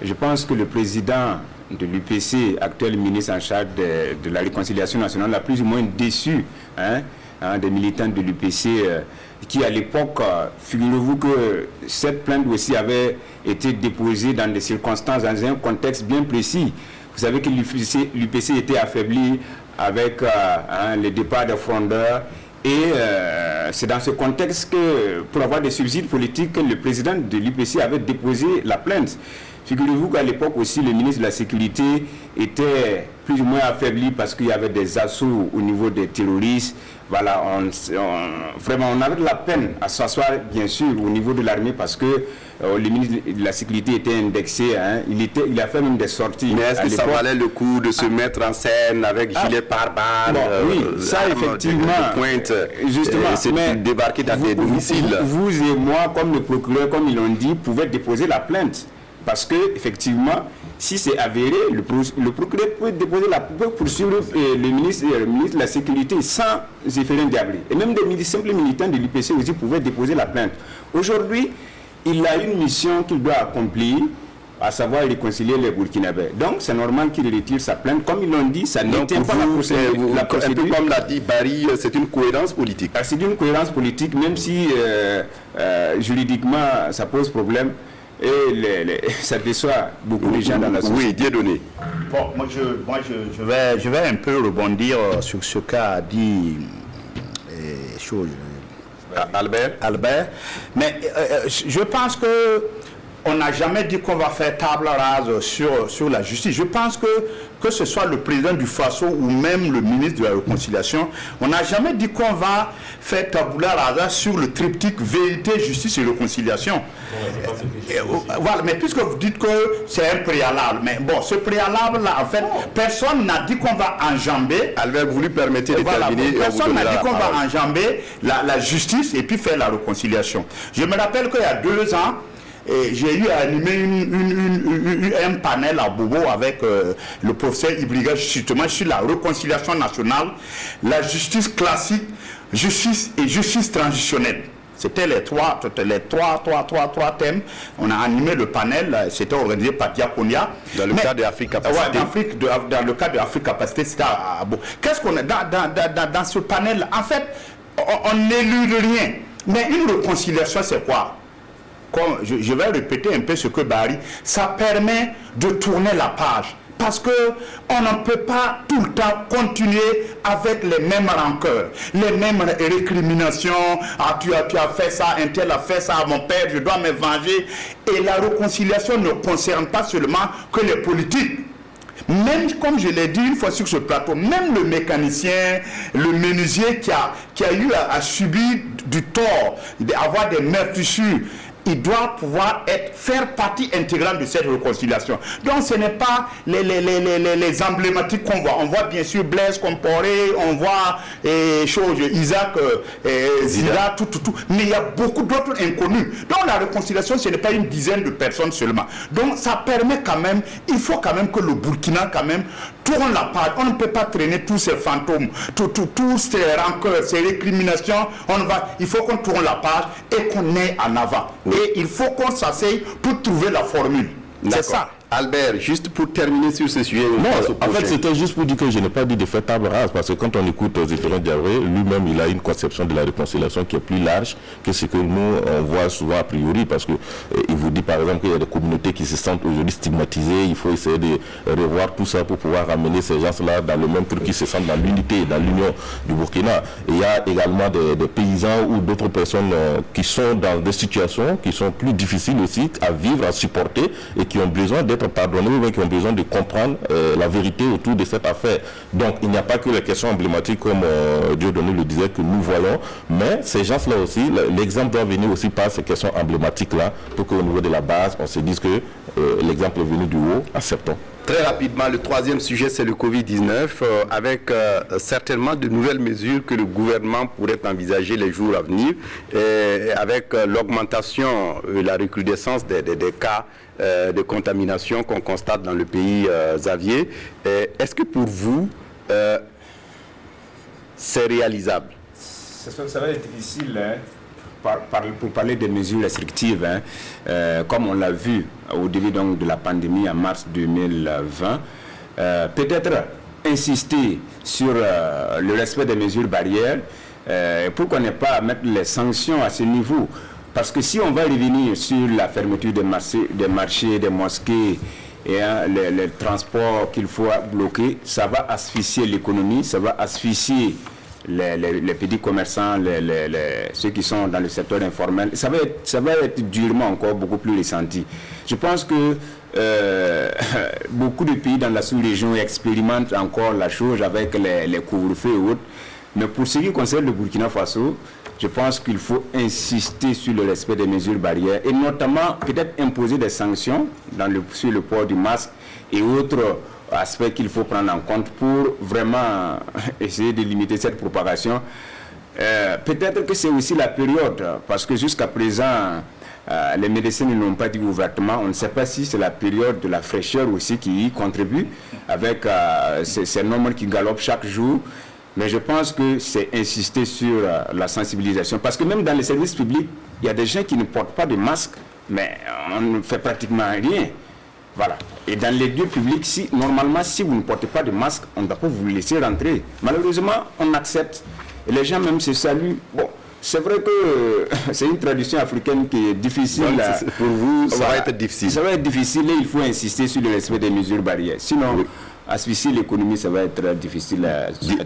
Je pense que le président de l'UPC, actuel ministre en charge de la réconciliation nationale, a plus ou moins déçu des militants de l'UPC qui à l'époque, figurez-vous que cette plainte aussi avait été déposée dans des circonstances, dans un contexte bien précis. Vous savez que l'UPC était affaibli avec le départ des frondeurs. Et c'est dans ce contexte que, pour avoir des subsides politiques, que le président de l'UPC avait déposé la plainte. Figurez-vous qu'à l'époque aussi, le ministre de la Sécurité était plus ou moins affaibli parce qu'il y avait des assauts au niveau des terroristes. Voilà, vraiment, on avait de la peine à s'asseoir, bien sûr, au niveau de l'armée parce que le ministre de la Sécurité était indexé. Il a fait même des sorties.
Mais est-ce que ça valait le coup de se mettre en scène avec gilet pare-balles,
oui, ça effectivement.
Pointe,
justement, mais
débarquer dans des domiciles.
Vous et moi, comme le procureur, comme ils l'ont dit, pouvaient déposer la plainte. Parce que, effectivement, si c'est avéré, le procureur peut poursuivre le ministre de la Sécurité sans Géfré Ndiabé. Et même des simples militants de l'UPC aussi pouvaient déposer la plainte. Aujourd'hui, il a une mission qu'il doit accomplir, à savoir réconcilier les Burkinabés. Donc, c'est normal qu'il retire sa plainte. Comme ils l'ont dit, ça n'éteint pas la procédure.
Un peu comme l'a dit Barry, c'est une cohérence politique.
C'est une cohérence politique, même si juridiquement, ça pose problème. Et ça déçoit beaucoup de gens dans la société.
Oui, Dieudonné.
Bon, moi je vais un peu rebondir sur ce qu'a dit Albert. Mais je pense que on n'a jamais dit qu'on va faire table rase sur la justice. Je pense que ce soit le président du FASO ou même le ministre de la Réconciliation, on n'a jamais dit qu'on va faire tabula rasa sur le triptyque vérité, justice et réconciliation. Voilà, mais puisque vous dites que c'est un préalable, mais bon, ce préalable-là, en fait, personne n'a dit qu'on va enjamber.
Albert, vous lui permettez de terminer.
Personne n'a dit qu'on va enjamber la justice et puis faire la réconciliation. Je me rappelle qu'il y a 2 ans, j'ai eu à animer un panel à Bobo avec le professeur Ibriga justement sur la réconciliation nationale, la justice classique, justice et justice transitionnelle. C'était les trois thèmes. On a animé le panel, c'était organisé par Diaconia.
Dans le cadre de l'Afrique Capacité.
Dans le cadre de l'Afrique Capacité, c'était à Bobo. Qu'est-ce qu'on a dans ce panel? En fait, on n'élude rien. Mais une réconciliation, c'est quoi? Comme je vais répéter un peu ce que Barry, ça permet de tourner la page. Parce qu'on ne peut pas tout le temps continuer avec les mêmes rancœurs, les mêmes récriminations. Ah, tu as fait ça, un tel a fait ça à mon père, je dois me venger. Et la réconciliation ne concerne pas seulement que les politiques. Même, comme je l'ai dit une fois sur ce plateau, même le mécanicien, le menuisier qui a eu à subir du tort, d'avoir des meurtrissures, il doit pouvoir faire partie intégrante de cette réconciliation. Donc ce n'est pas les emblématiques qu'on voit. On voit bien sûr Blaise Compaoré, on voit Isaac Zida, tout. Mais il y a beaucoup d'autres inconnus. Donc la réconciliation, ce n'est pas une dizaine de personnes seulement. Donc ça permet quand même, il faut quand même que le Burkina quand même tourne la page. On ne peut pas traîner tous ces fantômes, tous ces rancœurs, ces récriminations. Il faut qu'on tourne la page et qu'on aille en avant. Et il faut qu'on s'asseye pour trouver la formule. C'est ça.
Albert, juste pour terminer sur ce sujet.
En fait, c'était juste pour dire que je n'ai pas dit de faire table rase, parce que quand on écoute Zéphirin Diabré, lui-même, il a une conception de la réconciliation qui est plus large que ce que nous, on voit souvent a priori, parce que il vous dit, par exemple, qu'il y a des communautés qui se sentent aujourd'hui stigmatisées, il faut essayer de revoir tout ça pour pouvoir ramener ces gens-là dans le même truc, qui se sentent dans l'unité, dans l'union du Burkina. Et il y a également des paysans ou d'autres personnes qui sont dans des situations qui sont plus difficiles aussi à vivre, à supporter, et qui ont besoin d'être pardonnés, mais qui ont besoin de comprendre la vérité autour de cette affaire. Donc il n'y a pas que les questions emblématiques comme Dieudonné le disait que nous voyons, mais ces gens-là aussi, l'exemple doit venir aussi par ces questions emblématiques-là pour qu'au niveau de la base, on se dise que l'exemple est venu du haut, acceptons.
Très rapidement, le troisième sujet, c'est le Covid-19, avec certainement de nouvelles mesures que le gouvernement pourrait envisager les jours à venir, avec l'augmentation, la recrudescence des cas de contamination qu'on constate dans le pays, Xavier. Est-ce que pour vous, c'est réalisable?
Ça va être difficile, pour parler des mesures restrictives, comme on l'a vu au début donc, de la pandémie en mars 2020, peut-être insister sur le respect des mesures barrières pour qu'on n'ait pas à mettre les sanctions à ce niveau. Parce que si on va revenir sur la fermeture des marchés, des mosquées et les transports qu'il faut bloquer, ça va asphyxier l'économie, ça va asphyxier les petits commerçants, ceux qui sont dans le secteur informel. Ça va être durement encore beaucoup plus ressenti. Je pense que beaucoup de pays dans la sous-région expérimentent encore la chose avec les couvre-feux et autres. Mais pour ce qui concerne le Burkina Faso, je pense qu'il faut insister sur le respect des mesures barrières et notamment peut-être imposer des sanctions sur le port du masque et autres aspects qu'il faut prendre en compte pour vraiment essayer de limiter cette propagation. Peut-être que c'est aussi la période, parce que jusqu'à présent, les médecins ne l'ont pas dit ouvertement. On ne sait pas si c'est la période de la fraîcheur aussi qui y contribue, avec ces nombres qui galopent chaque jour. Mais je pense que c'est insister sur la sensibilisation. Parce que même dans les services publics, il y a des gens qui ne portent pas de masque, mais on ne fait pratiquement rien. Voilà. Et dans les lieux publics, normalement, si vous ne portez pas de masque, on ne doit pas vous laisser rentrer. Malheureusement, on accepte. Et les gens même se saluent. Bon, c'est vrai que c'est une tradition africaine qui est difficile.
Donc, pour vous, ça va être difficile.
Ça va être difficile et il faut insister sur le respect des mesures barrières. Sinon... Oui. Asphyxier l'économie, ça va être difficile à
dire.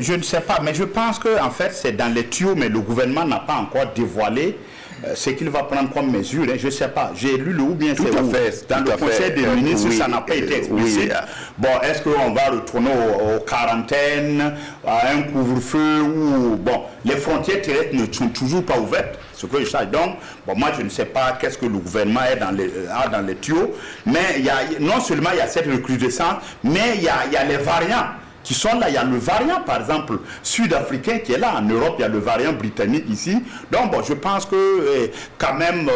Je ne sais pas, mais je pense que en fait c'est dans les tuyaux, mais le gouvernement n'a pas encore dévoilé ce qu'il va prendre comme mesure. Je ne sais pas. J'ai lu le ou bien c'est où. Dans le Conseil des ministres, ça n'a pas été explicite. Bon, est-ce qu'on va retourner aux quarantaines, à un couvre-feu ou bon, les frontières terrestres ne sont toujours pas ouvertes. Ce que je sais. Donc, bon, moi je ne sais pas qu'est-ce que le gouvernement a dans les tuyaux, mais non seulement il y a cette recrudescence, mais il y a les variants qui sont là. Il y a le variant, par exemple, sud-africain qui est là. En Europe, il y a le variant britannique ici. Donc, bon, je pense que quand même,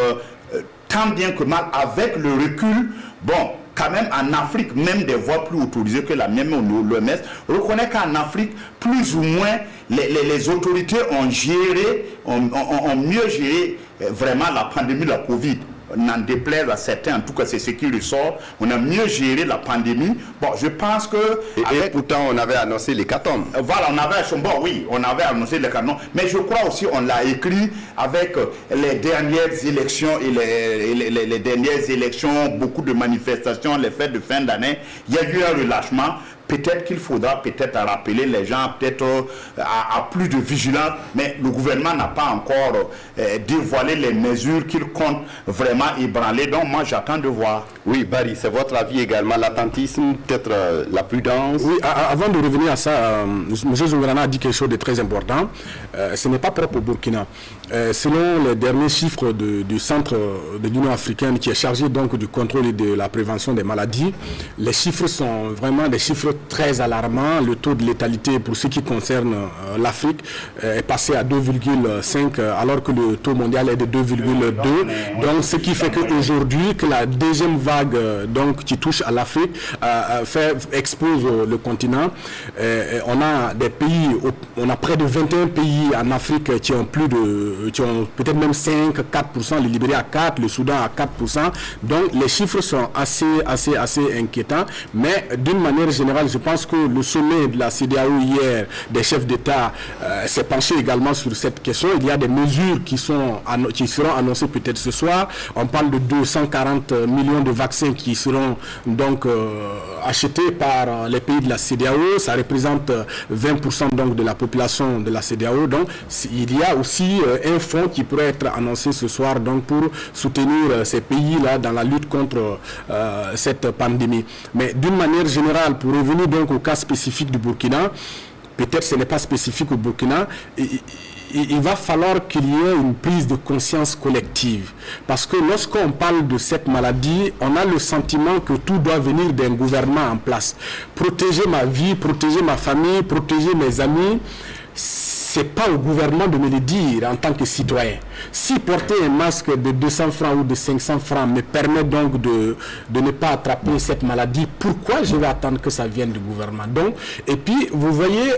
tant bien que mal, avec le recul, bon, quand même en Afrique, même des voies plus autorisées que la même l'OMS, reconnaît qu'en Afrique, plus ou moins, les autorités ont mieux géré vraiment la pandémie de la Covid. N'en déplaise à certains, en tout cas c'est ce qui ressort, on a mieux géré la pandémie. Bon, je pense que...
Et pourtant on avait annoncé l'hécatombe.
Voilà, on avait annoncé l'hécatombe, mais je crois aussi on l'a écrit avec les dernières élections et les dernières élections, beaucoup de manifestations, les fêtes de fin d'année, il y a eu un relâchement. peut-être qu'il faudra peut-être rappeler les gens peut-être à plus de vigilance, mais le gouvernement n'a pas encore dévoilé les mesures qu'il compte vraiment ébranler. Donc moi j'attends de voir.
Oui, Barry, c'est votre avis également, l'attentisme, peut-être la prudence.
Oui, avant de revenir à ça, M. Zoungrana a dit quelque chose de très important. Ce n'est pas propre au Burkina. Selon les derniers chiffres du centre de l'Union africaine qui est chargé donc du contrôle et de la prévention des maladies, les chiffres sont vraiment des chiffres très alarmants. Le taux de létalité pour ce qui concerne l'Afrique est passé à 2,5 alors que le taux mondial est de 2,2. Donc ce qui fait qu'aujourd'hui, que la deuxième vague donc, qui touche à l'Afrique expose le continent. On a des pays, on a près de 21 pays en Afrique qui ont peut-être même 5, 4%, le Libéria à 4%, le Soudan à 4%. Donc les chiffres sont assez inquiétants. Mais d'une manière générale, je pense que le sommet de la CEDEAO hier, des chefs d'État, s'est penché également sur cette question. Il y a des mesures qui seront annoncées peut-être ce soir. On parle de 240 millions de vaccins qui seront donc achetés par les pays de la CEDEAO. Ça représente 20% donc de la population de la CEDEAO. Donc il y a aussi un fonds qui pourrait être annoncé ce soir donc pour soutenir ces pays-là dans la lutte contre cette pandémie. Mais d'une manière générale, pour revenir donc au cas spécifique du Burkina, peut-être ce n'est pas spécifique au Burkina, il va falloir qu'il y ait une prise de conscience collective. Parce que lorsqu'on parle de cette maladie, on a le sentiment que tout doit venir d'un gouvernement en place. Protéger ma vie, protéger ma famille, protéger mes amis, c'est pas au gouvernement de me le dire en tant que citoyen. Si porter un masque de 200 francs ou de 500 francs me permet donc de ne pas attraper cette maladie, pourquoi je vais attendre que ça vienne du gouvernement? Donc, et puis, vous voyez,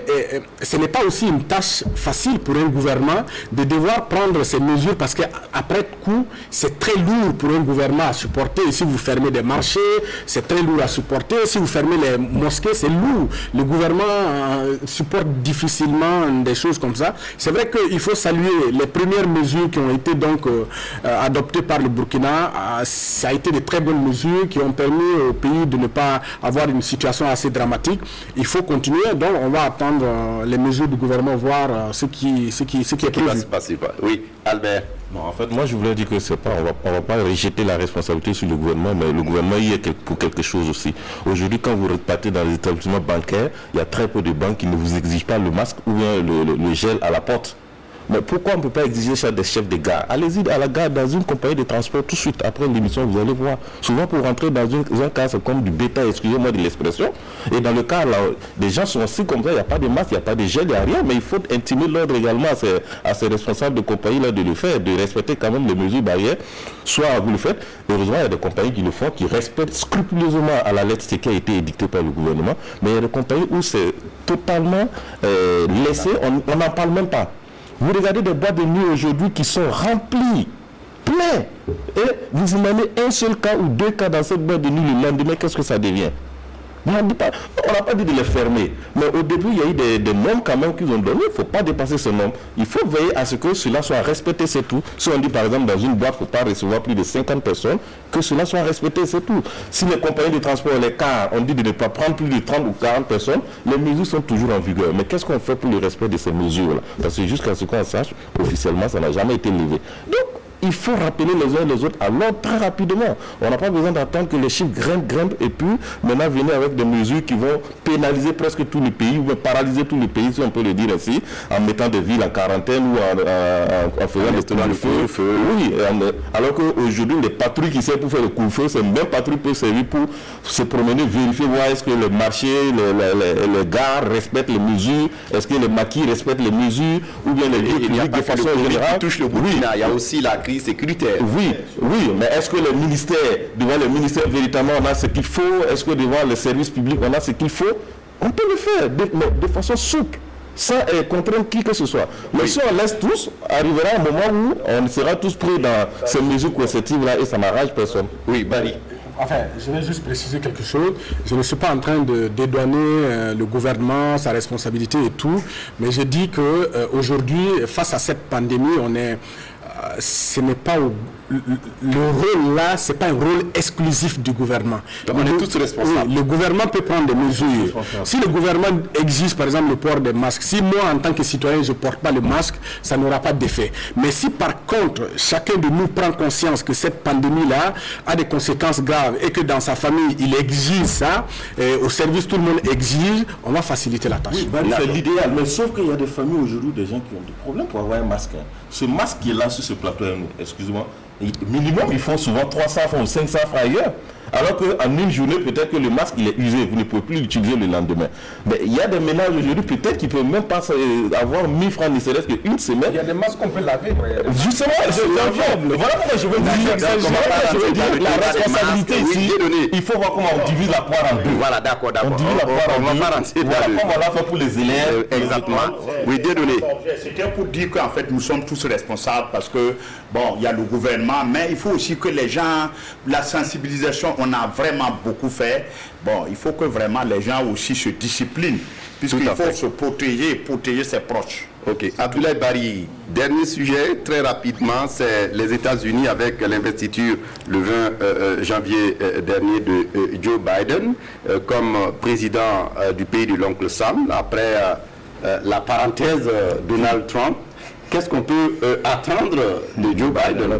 ce n'est pas aussi une tâche facile pour un gouvernement de devoir prendre ces mesures parce qu'après coup, c'est très lourd pour un gouvernement à supporter. Et si vous fermez des marchés, c'est très lourd à supporter. Si vous fermez les mosquées, c'est lourd. Le gouvernement supporte difficilement des choses comme ça. C'est vrai qu'il faut saluer les premières mesures qui ont été donc adoptées par le Burkina. Ça a été de très bonnes mesures qui ont permis au pays de ne pas avoir une situation assez dramatique. Il faut continuer, donc on va attendre les mesures du gouvernement, voir ce qui est prévu.
Va se passer. Oui, Albert.
Non, en fait, moi je voulais dire que c'est pas, on va pas rejeter la responsabilité sur le gouvernement, mais le gouvernement y est pour quelque chose aussi. Aujourd'hui, quand vous repartez dans les établissements bancaires, il y a très peu de banques qui ne vous exigent pas le masque ou bien le gel à la porte. Mais pourquoi on ne peut pas exiger ça des chefs de gare? Allez-y à la gare dans une compagnie de transport tout de suite après l'émission, vous allez voir. Souvent pour rentrer dans un cas, c'est comme du bétail, excusez-moi de l'expression. Et dans le cas, là, les gens sont assis comme ça, il n'y a pas de masque, il n'y a pas de gel, il n'y a rien. Mais il faut intimer l'ordre également à ces responsables de compagnie là de le faire, de respecter quand même les mesures barrières. Soit vous le faites. Heureusement, il y a des compagnies qui le font, qui respectent scrupuleusement à la lettre ce qui a été édicté par le gouvernement. Mais il y a des compagnies où c'est totalement laissé, on n'en parle même pas. Vous regardez des boîtes de nuit aujourd'hui qui sont remplies, pleins. Et vous imaginez un seul cas ou deux cas dans cette boîte de nuit le lendemain, qu'est-ce que ça devient? On n'a pas dit de les fermer. Mais au début, il y a eu des normes quand même qu'ils ont donné. Il ne faut pas dépasser ces normes. Il faut veiller à ce que cela soit respecté, c'est tout. Si on dit par exemple dans une boîte, il ne faut pas recevoir plus de 50 personnes, que cela soit respecté, c'est tout. Si les compagnies de transport, les cars, on dit de ne pas prendre plus de 30 ou 40 personnes, les mesures sont toujours en vigueur. Mais qu'est-ce qu'on fait pour le respect de ces mesures-là? Parce que jusqu'à ce qu'on sache, officiellement, ça n'a jamais été levé. Donc, il faut rappeler les uns les autres à l'ordre très rapidement. On n'a pas besoin d'attendre que les chiffres grimpent et puis maintenant venir avec des mesures qui vont pénaliser presque tout le pays ou paralyser tout le pays, si on peut le dire ainsi, en mettant des villes en quarantaine ou en faisant des couvre-feu. Oui, alors qu'aujourd'hui, les patrouilles qui servent pour faire le couvre-feu, ces mêmes patrouilles peuvent servir pour se promener, vérifier, voir est-ce que le marché, les gares respectent les mesures, est-ce que les maquis respectent les mesures, ou bien les lieux publics de façon générale.
Il y a aussi la sécuritaire.
Oui, mais est-ce que le ministère, devant le ministère véritablement on a ce qu'il faut? Est-ce que devant les services publics on a ce qu'il faut? On peut le faire de façon souple, sans contraindre qui que ce soit. Mais si on laisse tous, arrivera un moment où on sera tous pris dans ces mesures coercitives-là et ça n'arrange personne.
Oui, Barry.
Enfin, je vais juste préciser quelque chose. Je ne suis pas en train de dédouaner le gouvernement, sa responsabilité et tout, mais je dis qu'aujourd'hui, face à cette pandémie, ce n'est pas le rôle là, c'est pas un rôle exclusif du gouvernement.
On est tous responsables.
Oui, le gouvernement peut prendre des mesures. Si le gouvernement exige par exemple le port des masques, si moi en tant que citoyen je ne porte pas le masque, ça n'aura pas d'effet. Mais si par contre chacun de nous prend conscience que cette pandémie-là a des conséquences graves et que dans sa famille il exige ça, au service tout le monde exige, on va faciliter la tâche.
Oui, c'est l'idéal, mais sauf qu'il y a des familles aujourd'hui, des gens qui ont des problèmes pour avoir un masque. Ce masque qui est là sur ce plateau, excusez-moi, minimum ils font souvent 300 francs ou 500 francs ailleurs. Alors qu'en une journée, peut-être que le masque il est usé, vous ne pouvez plus l'utiliser le lendemain. Mais il y a des ménages aujourd'hui, peut-être qu'ils ne peuvent même pas avoir 1000 francs, ne serait-ce qu'une semaine.
Il y a des masques qu'on peut laver.
Justement, voilà comment je veux dire. La responsabilité ici, il faut voir comment on divise la poire en deux.
Voilà, d'accord.
On divise la poire en deux. Voilà comment on l'a fait pour les élèves.
Exactement. Oui, désolé.
C'était pour dire qu'en fait, nous sommes tous responsables parce que, bon, il y a le gouvernement, mais il faut aussi que les gens, la sensibilisation, on a vraiment beaucoup fait. Bon, il faut que vraiment les gens aussi se disciplinent, puisqu'il faut se protéger ses proches.
Ok. Abdoulaye Bari, dernier sujet, très rapidement, c'est les États-Unis avec l'investiture le 20 janvier dernier de Joe Biden comme président du pays de l'oncle Sam, après la parenthèse Donald Trump. Qu'est-ce qu'on peut attendre de Joe Biden?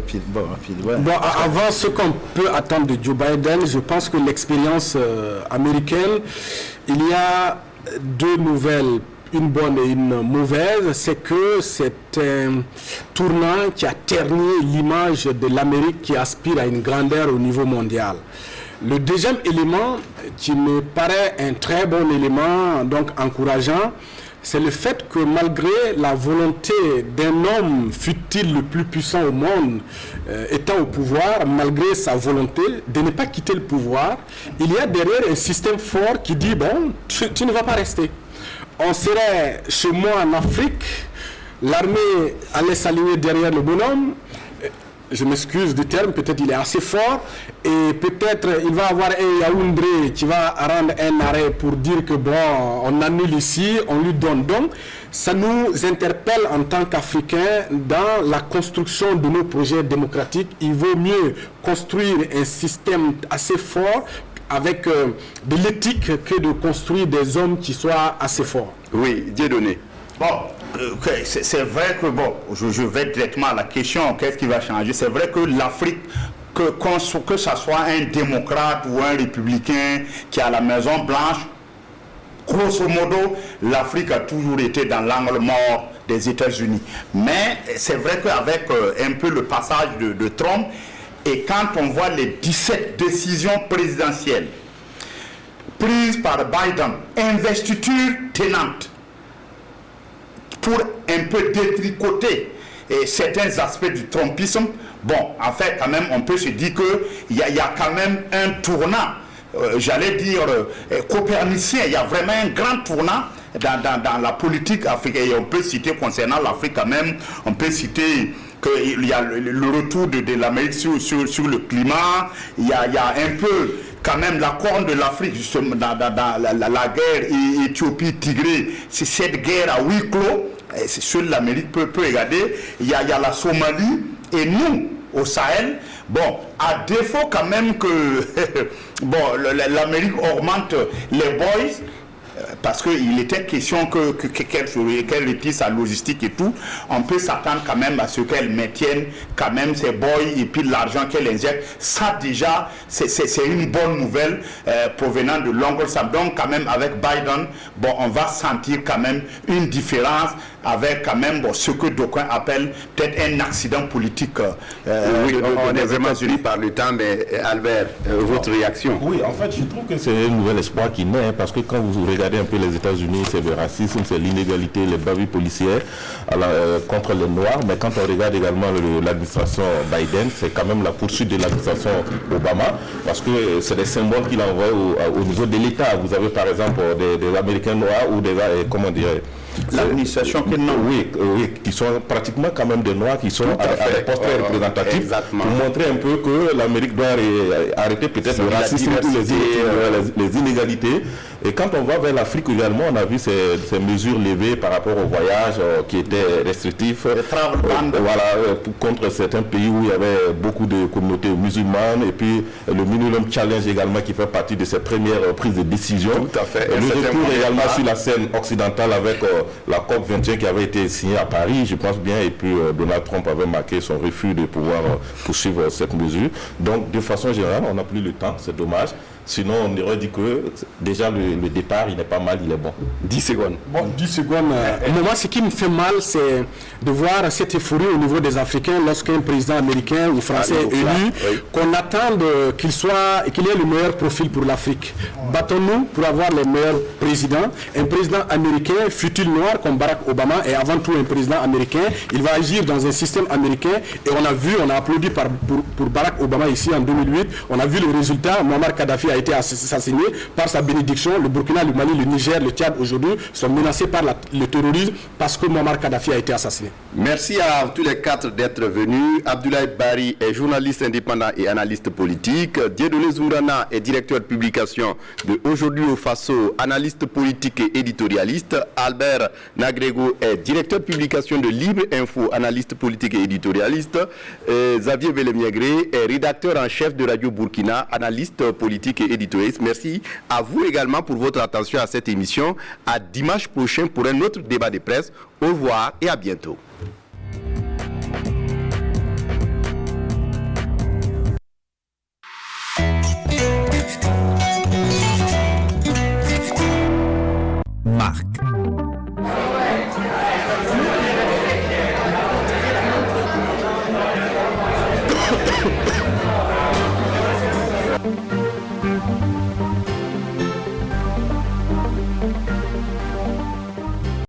Bon, avant ce qu'on peut attendre de Joe Biden, je pense que l'expérience américaine, il y a deux nouvelles, une bonne et une mauvaise. C'est que c'est un tournant qui a terni l'image de l'Amérique qui aspire à une grandeur au niveau mondial. Le deuxième élément, qui me paraît un très bon élément, donc encourageant, c'est le fait que malgré la volonté d'un homme, fut-il le plus puissant au monde, étant au pouvoir, malgré sa volonté de ne pas quitter le pouvoir, il y a derrière un système fort qui dit, bon, tu ne vas pas rester. On serait chez moi en Afrique, l'armée allait s'aligner derrière le bonhomme, je m'excuse du terme, peut-être il est assez fort, et peut-être il va avoir un Yaoundé qui va rendre un arrêt pour dire que bon, on annule ici, on lui donne. Donc, ça nous interpelle en tant qu'Africains dans la construction de nos projets démocratiques. Il vaut mieux construire un système assez fort avec de l'éthique que de construire des hommes qui soient assez forts.
Oui, Dieudonné.
Bon, c'est vrai que, bon, je vais directement à la question, qu'est-ce qui va changer? C'est vrai que l'Afrique, que ça soit un démocrate ou un républicain qui est à la Maison Blanche, grosso modo, l'Afrique a toujours été dans l'angle mort des États-Unis. Mais c'est vrai qu'avec un peu le passage de Trump, et quand on voit les 17 décisions présidentielles prises par Biden, investiture tenante, pour un peu détricoter certains aspects du trumpisme, bon, en fait, quand même, on peut se dire qu'il y a quand même un tournant, j'allais dire copernicien, il y a vraiment un grand tournant dans la politique africaine. Et on peut citer, concernant l'Afrique quand même, on peut citer qu'il y a le retour de l'Amérique sur le climat, il y a un peu quand même la corne de l'Afrique, justement, dans la guerre Éthiopie-Tigré, c'est cette guerre à huis clos, c'est ce que l'Amérique peut regarder. Il y a la Somalie, et nous, au Sahel, bon, à défaut quand même que bon, l'Amérique augmente les boys, parce qu'il était question qu'elle retire sa logistique et tout, on peut s'attendre quand même à ce qu'elle maintienne quand même ses boys et puis l'argent qu'elle injecte. Ça déjà, c'est une bonne nouvelle provenant de l'oncle Sam. Donc quand même avec Biden, bon, on va sentir quand même une différence avec quand même bon, ce que d'aucuns appellent peut-être un accident politique.
Oui, on est vraiment suivi par le temps, mais Albert, votre réaction?
Oui, en fait, je trouve que c'est un nouvel espoir qui naît, parce que quand vous regardez un peu les États-Unis, c'est le racisme, c'est l'inégalité, les bavures policières contre les Noirs, mais quand on regarde également l'administration Biden, c'est quand même la poursuite de l'administration Obama, parce que c'est des symboles qu'il envoie au niveau de l'État. Vous avez par exemple des Américains noirs ou des, comment dire,
l'administration
qui sont pratiquement quand même des Noirs qui sont à des postes représentatifs, pour montrer un peu que l'Amérique doit arrêter peut-être le racisme ou les inégalités. Et quand on va vers l'Afrique également, on a vu ces mesures levées par rapport au voyage qui étaient restrictifs contre certains pays où il y avait beaucoup de communautés musulmanes, et puis le Millennium Challenge également qui fait partie de ces premières prises de décision.
Tout à fait.
Le retour également sur la scène occidentale avec la COP 21 qui avait été signée à Paris, je pense bien, et puis Donald Trump avait marqué son refus de pouvoir poursuivre cette mesure. Donc de façon générale, on n'a plus le temps, c'est dommage. Sinon, on aurait dit que déjà le départ, il n'est pas mal, il est bon.
10 secondes.
Bon, 10 secondes. Moi, ce qui me fait mal, c'est de voir cette euphorie au niveau des Africains lorsqu'un président américain ou français est élu, qu'on attende qu'il ait le meilleur profil pour l'Afrique. Battons-nous pour avoir les meilleurs présidents. Un président américain, fut-il noir comme Barack Obama, est avant tout un président américain. Il va agir dans un système américain. Et on a applaudi pour Barack Obama ici en 2008. On a vu le résultat. Muammar Kadhafi a été assassiné par sa bénédiction. Le Burkina, le Mali, le Niger, le Tchad aujourd'hui sont menacés par le terrorisme parce que Muammar Kadhafi a été assassiné.
Merci à tous les quatre d'être venus. Abdoulaye Bari est journaliste indépendant et analyste politique. Dieudonné Zourana est directeur de publication de Aujourd'hui au Faso, analyste politique et éditorialiste. Albert Nagrego est directeur de publication de Libre Info, analyste politique et éditorialiste. Xavier Belemiagré est rédacteur en chef de Radio Burkina, analyste politique et éditorialiste. Merci à vous également pour votre attention à cette émission. À dimanche prochain pour un autre débat de presse. Au revoir et à bientôt.